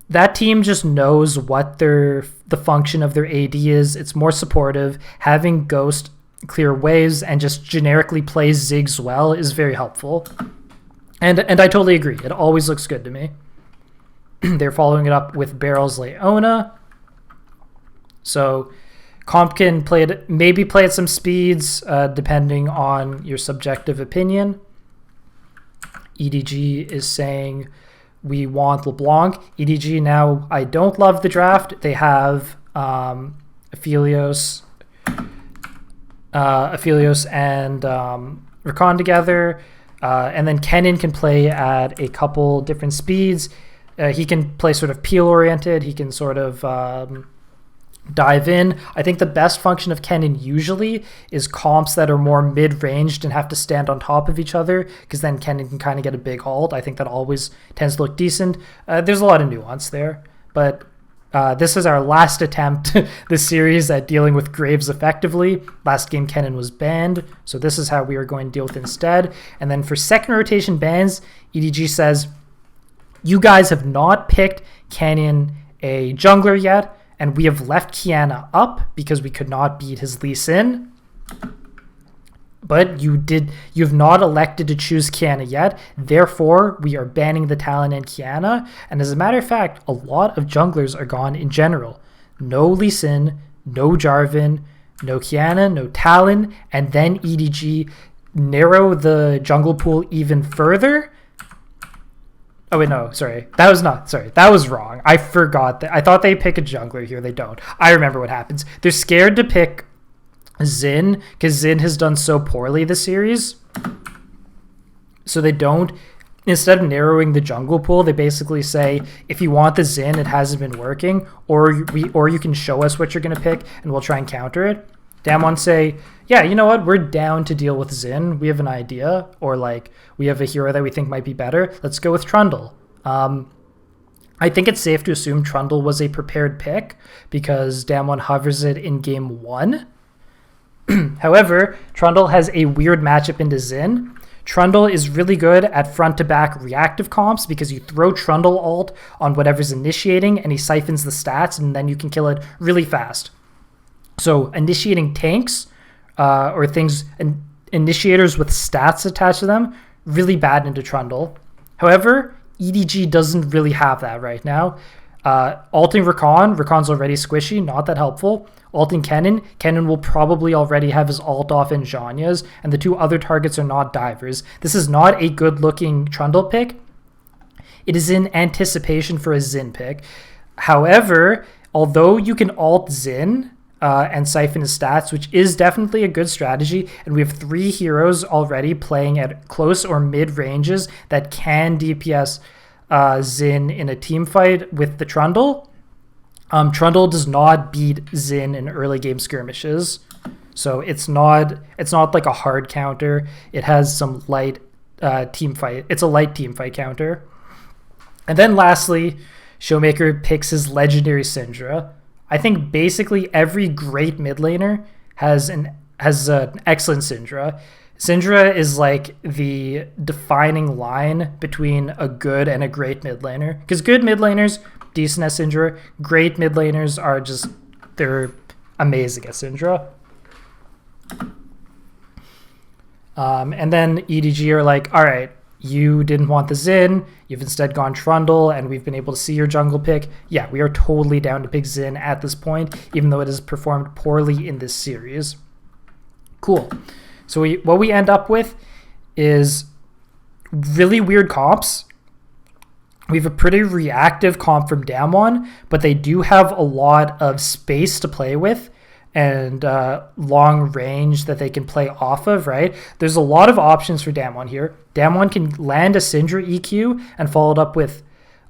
that team just knows what the function of their AD is. It's more supportive. Having Ghost clear waves and just generically play Ziggs well is very helpful. And I totally agree. It always looks good to me. They're following it up with Barrel's Leona. So comp can maybe play at some speeds, depending on your subjective opinion. EDG is saying we want LeBlanc. EDG now, I don't love the draft. They have Aphelios and Rakan together. And then Kennen can play at a couple different speeds. He can play sort of peel-oriented. He can sort of dive in. I think the best function of Kennen usually is comps that are more mid-ranged and have to stand on top of each other, because then Kennen can kind of get a big ult. I think that always tends to look decent. There's a lot of nuance there, but this is our last attempt this series at dealing with Graves effectively. Last game Kennen was banned, so this is how we are going to deal with it instead. And then for second rotation bans, EDG says, you guys have not picked Kennen a jungler yet, and we have left Kiana up because we could not beat his Lee Sin. But you've not elected to choose Kiana yet, therefore we are banning the Talon and Kiana. And as a matter of fact, a lot of junglers are gone in general. No Lee Sin, no Jarvan, no Kiana, no Talon, and then EDG narrow the jungle pool even further. Oh, wait, no, sorry. That was wrong. I forgot that. I thought they pick a jungler here. They don't. I remember what happens. They're scared to pick Xin because Xin has done so poorly this series. So they don't. Instead of narrowing the jungle pool, they basically say, if you want the Xin, it hasn't been working, or you can show us what you're going to pick, and we'll try and counter it. Damwon say, yeah, you know what? We're down to deal with Xin. We have an idea, or like we have a hero that we think might be better. Let's go with Trundle. I think it's safe to assume Trundle was a prepared pick because Damwon hovers it in game 1. However, Trundle has a weird matchup into Xin. Trundle is really good at front-to-back reactive comps because you throw Trundle ult on whatever's initiating and he siphons the stats and then you can kill it really fast. So initiating tanks or things, initiators with stats attached to them, really bad into Trundle. However, EDG doesn't really have that right now. Ulting Rakan's already squishy, not that helpful. Ulting Kennen will probably already have his ult off in Zhonya's, and the two other targets are not divers. This is not a good-looking Trundle pick. It is in anticipation for a Xin pick. However, although you can ult Xin and siphon his stats, which is definitely a good strategy, and we have 3 heroes already playing at close or mid ranges that can DPS Xin in a team fight with the Trundle. Trundle does not beat Xin in early game skirmishes, so it's not like a hard counter. It has some light team fight. It's a light team fight counter. And then lastly, Showmaker picks his legendary Syndra. I think basically every great mid laner has an excellent Syndra. Syndra is like the defining line between a good and a great mid laner. Because good mid laners, decent as Syndra. Great mid laners are just, they're amazing as Syndra. And then EDG are like, all right, you didn't want the Xin, you've instead gone Trundle, and we've been able to see your jungle pick. Yeah, we are totally down to pick Xin at this point, even though it has performed poorly in this series. Cool. So what we end up with is really weird comps. We have a pretty reactive comp from Damwon, but they do have a lot of space to play with and long range that they can play off of, right? There's a lot of options for Damwon here. Damwon can land a Syndra EQ and follow it up with...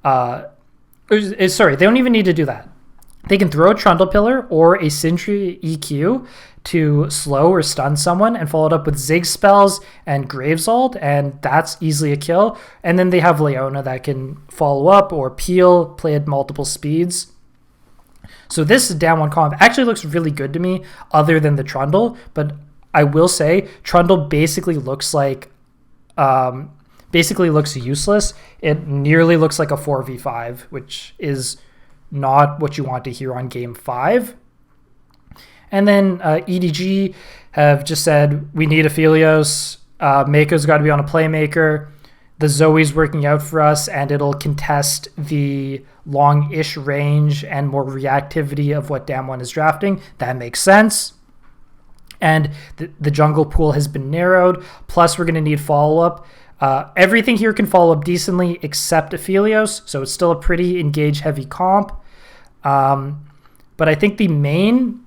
sorry, they don't even need to do that. They can throw a Trundle Pillar or a Syndra EQ to slow or stun someone and follow it up with Zig spells and Gravesalt, and that's easily a kill. And then they have Leona that can follow up or peel, play at multiple speeds. So this Damwon comp actually looks really good to me other than the Trundle, but I will say Trundle basically looks useless. It nearly looks like a 4v5, which is not what you want to hear on game 5. And then EDG have just said, we need Aphelios. Mako's got to be on a playmaker. The Zoe's working out for us, and it'll contest the long-ish range and more reactivity of what Damwon is drafting. That makes sense. And the jungle pool has been narrowed. Plus, we're going to need follow-up. Everything here can follow up decently except Aphelios, so it's still a pretty engage-heavy comp. But I think the main...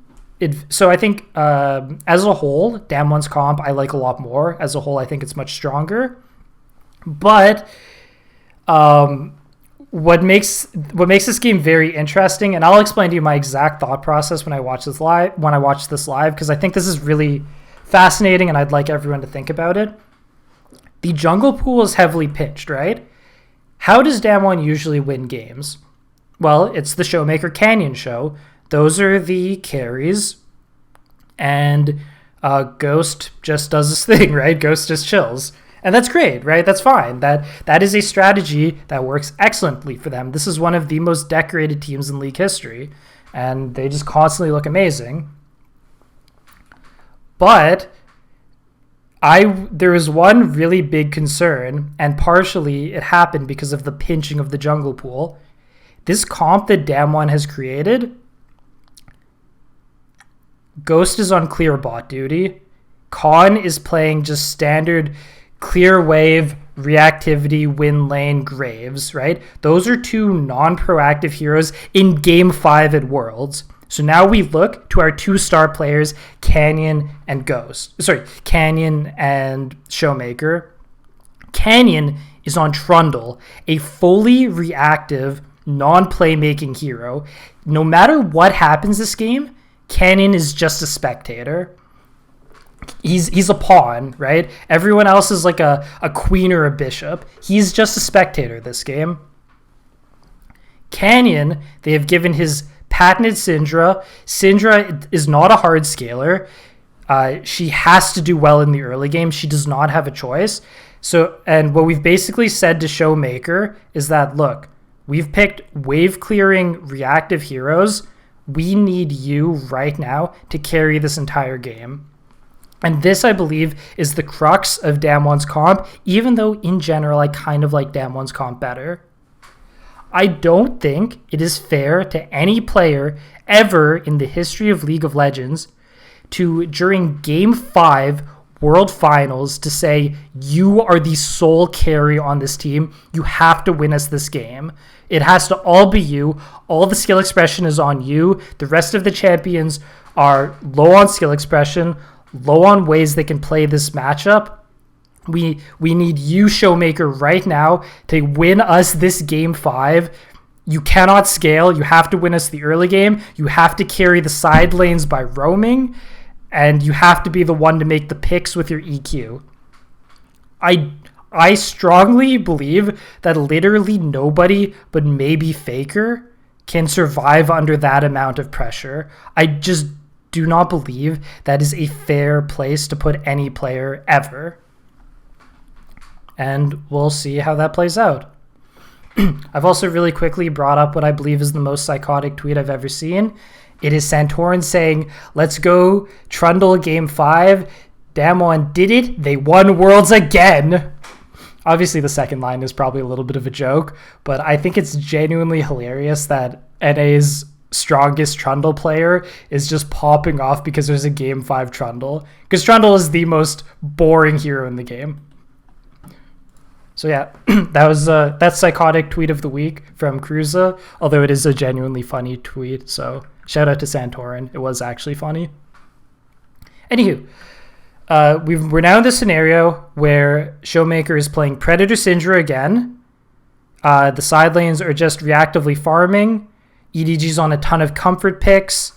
So I think as a whole, Damwon's comp I like a lot more. As a whole, I think it's much stronger. But what makes this game very interesting, and I'll explain to you my exact thought process when I watch this live, because I think this is really fascinating, and I'd like everyone to think about it. The jungle pool is heavily pinched, right? How does Damwon usually win games? Well, it's the Showmaker Canyon show. Those are the carries, and Ghost just does this thing, right? Ghost just chills. And that's great, right? That's fine. That is a strategy that works excellently for them. This is one of the most decorated teams in League history, and they just constantly look amazing. But there is one really big concern, and partially it happened because of the pinching of the jungle pool. This comp that Damwon has created, Ghost is on clear bot duty. Khan is playing just standard clear wave, reactivity, win lane, Graves, right? Those are two non-proactive heroes in Game 5 at Worlds. So now we look to our 2-star players, Canyon and Canyon and Showmaker. Canyon is on Trundle, a fully reactive, non-playmaking hero. No matter what happens this game, Canyon is just a spectator. He's a pawn, right? Everyone else is like a queen or a bishop. He's just a spectator this game. Canyon, they have given his patented Syndra. Syndra is not a hard scaler. She has to do well in the early game. She does not have a choice. So, and what we've basically said to Showmaker is that, look, we've picked wave clearing reactive heroes. We need you right now to carry this entire game. And this, I believe, is the crux of Damwon's comp, even though in general I kind of like Damwon's comp better. I don't think it is fair to any player ever in the history of League of Legends to, during Game 5 World Finals, to say, you are the sole carry on this team. You have to win us this game. It has to all be you. All the skill expression is on you. The rest of the champions are low on skill expression, low on ways they can play this matchup. We need you, Showmaker, right now to win us this Game 5. You cannot scale. You have to win us the early game. You have to carry the side lanes by roaming, and you have to be the one to make the picks with your EQ. I strongly believe that literally nobody but maybe Faker can survive under that amount of pressure. I just do not believe that is a fair place to put any player ever. And we'll see how that plays out. I've also really quickly brought up what I believe is the most psychotic tweet I've ever seen. It is Santorin saying, "Let's go Trundle game 5. Damwon did it. They won Worlds again." Obviously, the second line is probably a little bit of a joke, but I think it's genuinely hilarious that NA's strongest Trundle player is just popping off because there's a game 5 Trundle. Because Trundle is the most boring hero in the game. So yeah, that's psychotic tweet of the week from Cruza, although it is a genuinely funny tweet. So shout out to Santorin. It was actually funny. Anywho, we're now in this scenario where Showmaker is playing Predator Syndra again. The side lanes are just reactively farming. EDG's on a ton of comfort picks,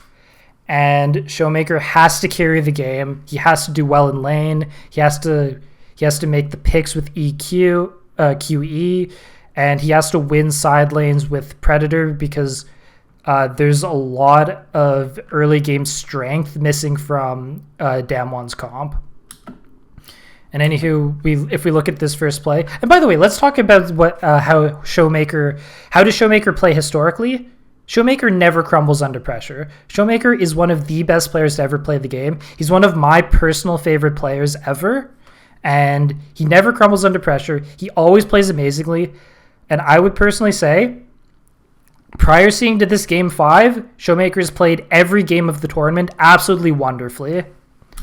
and Showmaker has to carry the game. He has to do well in lane. He has to make the picks with QE, and he has to win side lanes with Predator because there's a lot of early game strength missing from Damwon's comp. And anywho, if we look at this first play, and by the way, let's talk about how does Showmaker play historically? Showmaker never crumbles under pressure. Showmaker is one of the best players to ever play the game. He's one of my personal favorite players ever, and he never crumbles under pressure. He always plays amazingly, and I would personally say, prior seeing to this game 5, Showmaker's played every game of the tournament absolutely wonderfully.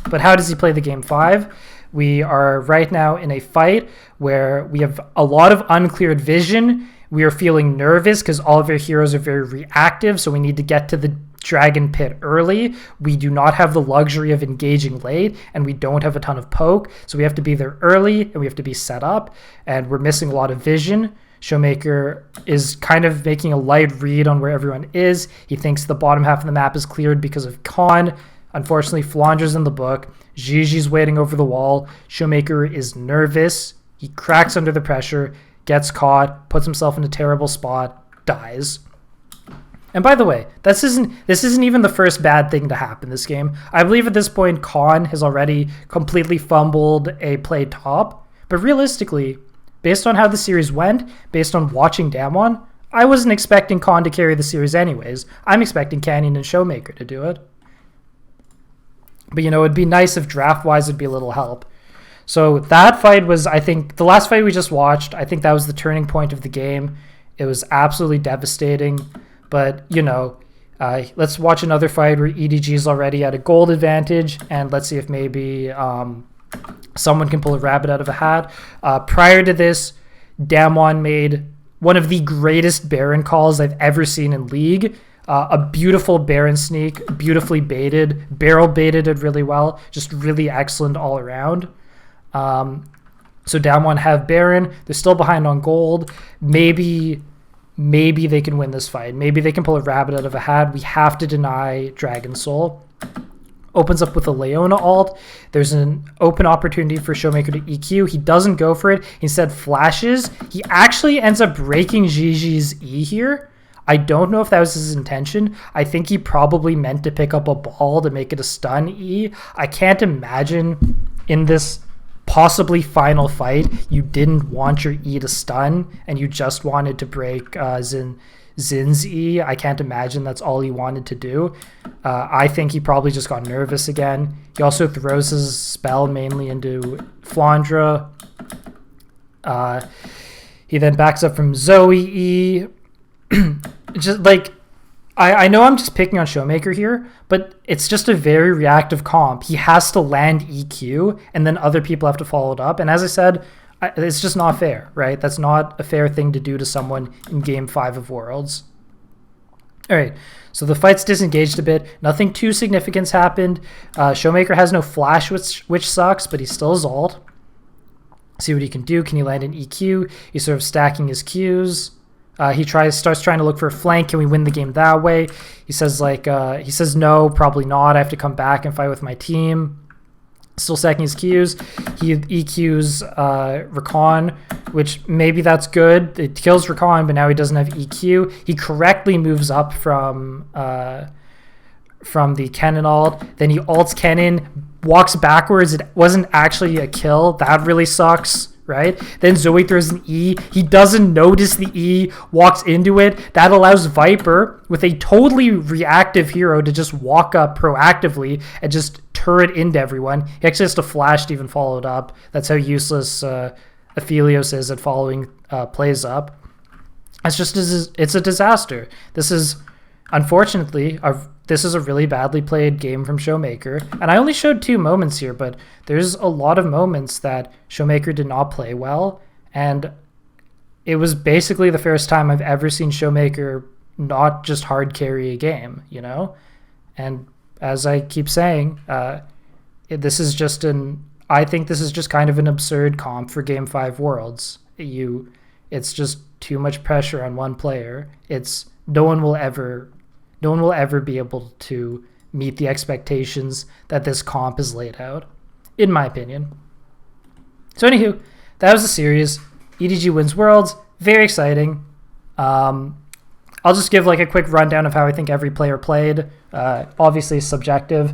But how does he play the game 5? We are right now in a fight where we have a lot of uncleared vision. We are feeling nervous because all of our heroes are very reactive, so we need to get to the Dragon Pit early. We do not have the luxury of engaging late, and we don't have a ton of poke, so we have to be there early, and we have to be set up, and we're missing a lot of vision. Showmaker is kind of making a light read on where everyone is. He thinks the bottom half of the map is cleared because of Khan. Unfortunately, Flandra's in the book. Gigi's waiting over the wall. Showmaker is nervous. He cracks under the pressure, gets caught, puts himself in a terrible spot, dies. And by the way, this isn't even the first bad thing to happen this game. I believe at this point, Khan has already completely fumbled a play top. But realistically, based on how the series went, based on watching Damwon, I wasn't expecting Khan to carry the series anyways. I'm expecting Canyon and Showmaker to do it. But, it'd be nice if draft-wise it'd be a little help. So that fight was, I think, the last fight we just watched, I think that was the turning point of the game. It was absolutely devastating. But, let's watch another fight where EDG is already at a gold advantage, and let's see if maybe someone can pull a rabbit out of a hat. Prior to this, Damwon made one of the greatest Baron calls I've ever seen in League. A beautiful Baron sneak, beautifully baited, barrel baited it really well, just really excellent all around. So Damwon have Baron, they're still behind on gold. Maybe they can win this fight. Maybe they can pull a rabbit out of a hat. We have to deny Dragon Soul. Opens up with a Leona ult. There's an open opportunity for Showmaker to EQ. He doesn't go for it. Instead flashes. He actually ends up breaking Gigi's E here. I don't know if that was his intention. I think he probably meant to pick up a ball to make it a stun E. I can't imagine in this possibly final fight you didn't want your E to stun and you just wanted to break Zin's E. I can't imagine that's all he wanted to do. I think he probably just got nervous again. He also throws his spell mainly into Flandra. He then backs up from Zoe E. Just like, I know I'm just picking on Showmaker here, but it's just a very reactive comp. He has to land EQ, and then other people have to follow it up. And as I said, it's just not fair, right? That's not a fair thing to do to someone in Game 5 of Worlds. All right, so the fight's disengaged a bit. Nothing too significant happened. Showmaker has no flash, which sucks, but he still has ult. See what he can do. Can he land an EQ? He's sort of stacking his Qs. He starts trying to look for a flank. Can we win the game that way? He says no, probably not. I have to come back and fight with my team. Still stacking his Qs. He EQs Rakan. which maybe that's good. It kills Rakan, but now he doesn't have EQ. He correctly moves up from the Kennen ult. Then he ults Kennen, walks backwards. It wasn't actually a kill. That really sucks. Right? Then Zoe throws an E. He doesn't notice the E, walks into it. That allows Viper, with a totally reactive hero, to just walk up proactively and just turret into everyone. He actually has to flash to even follow it up. That's how useless Aphelios is at following plays up. It's a disaster. This is, unfortunately, this is a really badly played game from Showmaker. And I only showed 2 moments here, but there's a lot of moments that Showmaker did not play well. And it was basically the first time I've ever seen Showmaker not just hard carry a game, you know? And as I keep saying, I think this is just kind of an absurd comp for Game 5 Worlds. It's just too much pressure on one player. No one will ever be able to meet the expectations that this comp is laid out, in my opinion. So anywho, that was the series. EDG wins Worlds. Very exciting. I'll just give like a quick rundown of how I think every player played. Obviously subjective.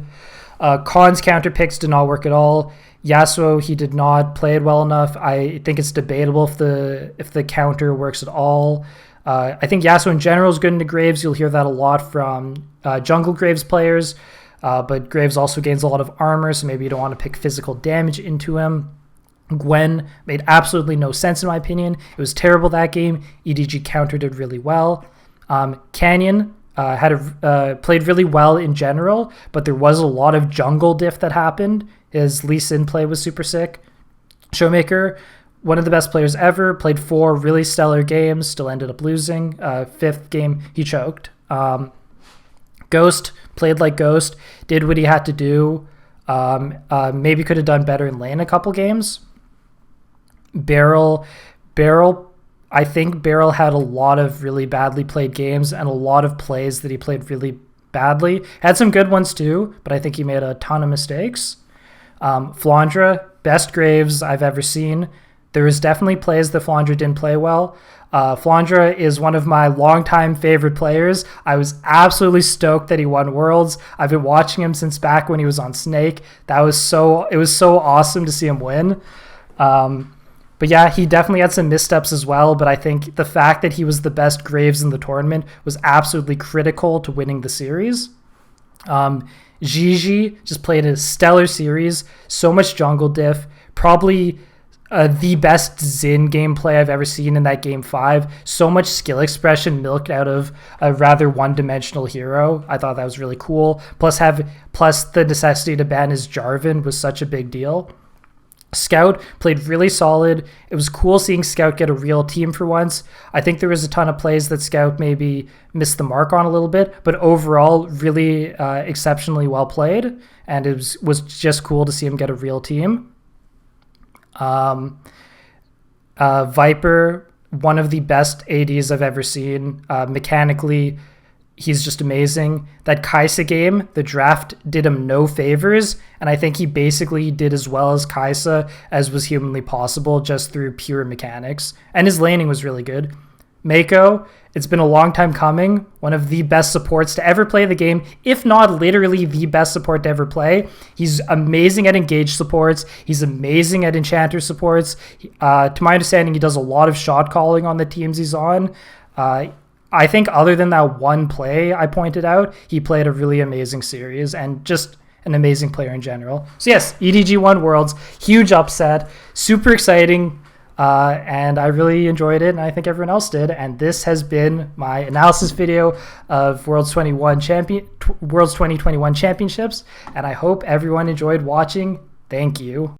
Khan's counter picks did not work at all. Yasuo, he did not play it well enough. I think it's debatable if the counter works at all. I think Yasuo in general is good into Graves. You'll hear that a lot from jungle Graves players, but Graves also gains a lot of armor, so maybe you don't want to pick physical damage into him. Gwen made absolutely no sense in my opinion. It was terrible that game. EDG countered it really well. Canyon played really well in general, but there was a lot of jungle diff that happened. His Lee Sin play was super sick. Showmaker, one of the best players ever, played 4 really stellar games, still ended up losing. 5th game, he choked. Ghost played like Ghost, did what he had to do. Maybe could have done better in lane a couple games. Beryl, I think Beryl had a lot of really badly played games and a lot of plays that he played really badly. Had some good ones too, but I think he made a ton of mistakes. Flandra, best Graves I've ever seen. There was definitely plays that Flandra didn't play well. Flandra is one of my longtime favorite players. I was absolutely stoked that he won Worlds. I've been watching him since back when he was on Snake. It was so awesome to see him win. But yeah, he definitely had some missteps as well, but I think the fact that he was the best Graves in the tournament was absolutely critical to winning the series. Gigi just played a stellar series, so much jungle diff, probably the best Xin gameplay I've ever seen in that Game 5. So much skill expression milked out of a rather one-dimensional hero. I thought that was really cool. Plus the necessity to ban his Jarvan was such a big deal. Scout played really solid. It was cool seeing Scout get a real team for once. I think there was a ton of plays that Scout maybe missed the mark on a little bit, but overall really exceptionally well played, and it was just cool to see him get a real team. Viper, one of the best ADs I've ever seen. Mechanically, he's just amazing. That Kai'Sa game, the draft did him no favors, and I think he basically did as well as Kai'Sa as was humanly possible just through pure mechanics. And his laning was really good. Mako, it's been a long time coming. One of the best supports to ever play the game, if not literally the best support to ever play. He's amazing at engage supports. He's amazing at enchanter supports. To my understanding, he does a lot of shot calling on the teams he's on. I think other than that one play I pointed out, he played a really amazing series and just an amazing player in general. So yes, EDG won Worlds. Huge upset. Super exciting. And I really enjoyed it, and I think everyone else did. And this has been my analysis video of Worlds 2021 Championships, and I hope everyone enjoyed watching. Thank you.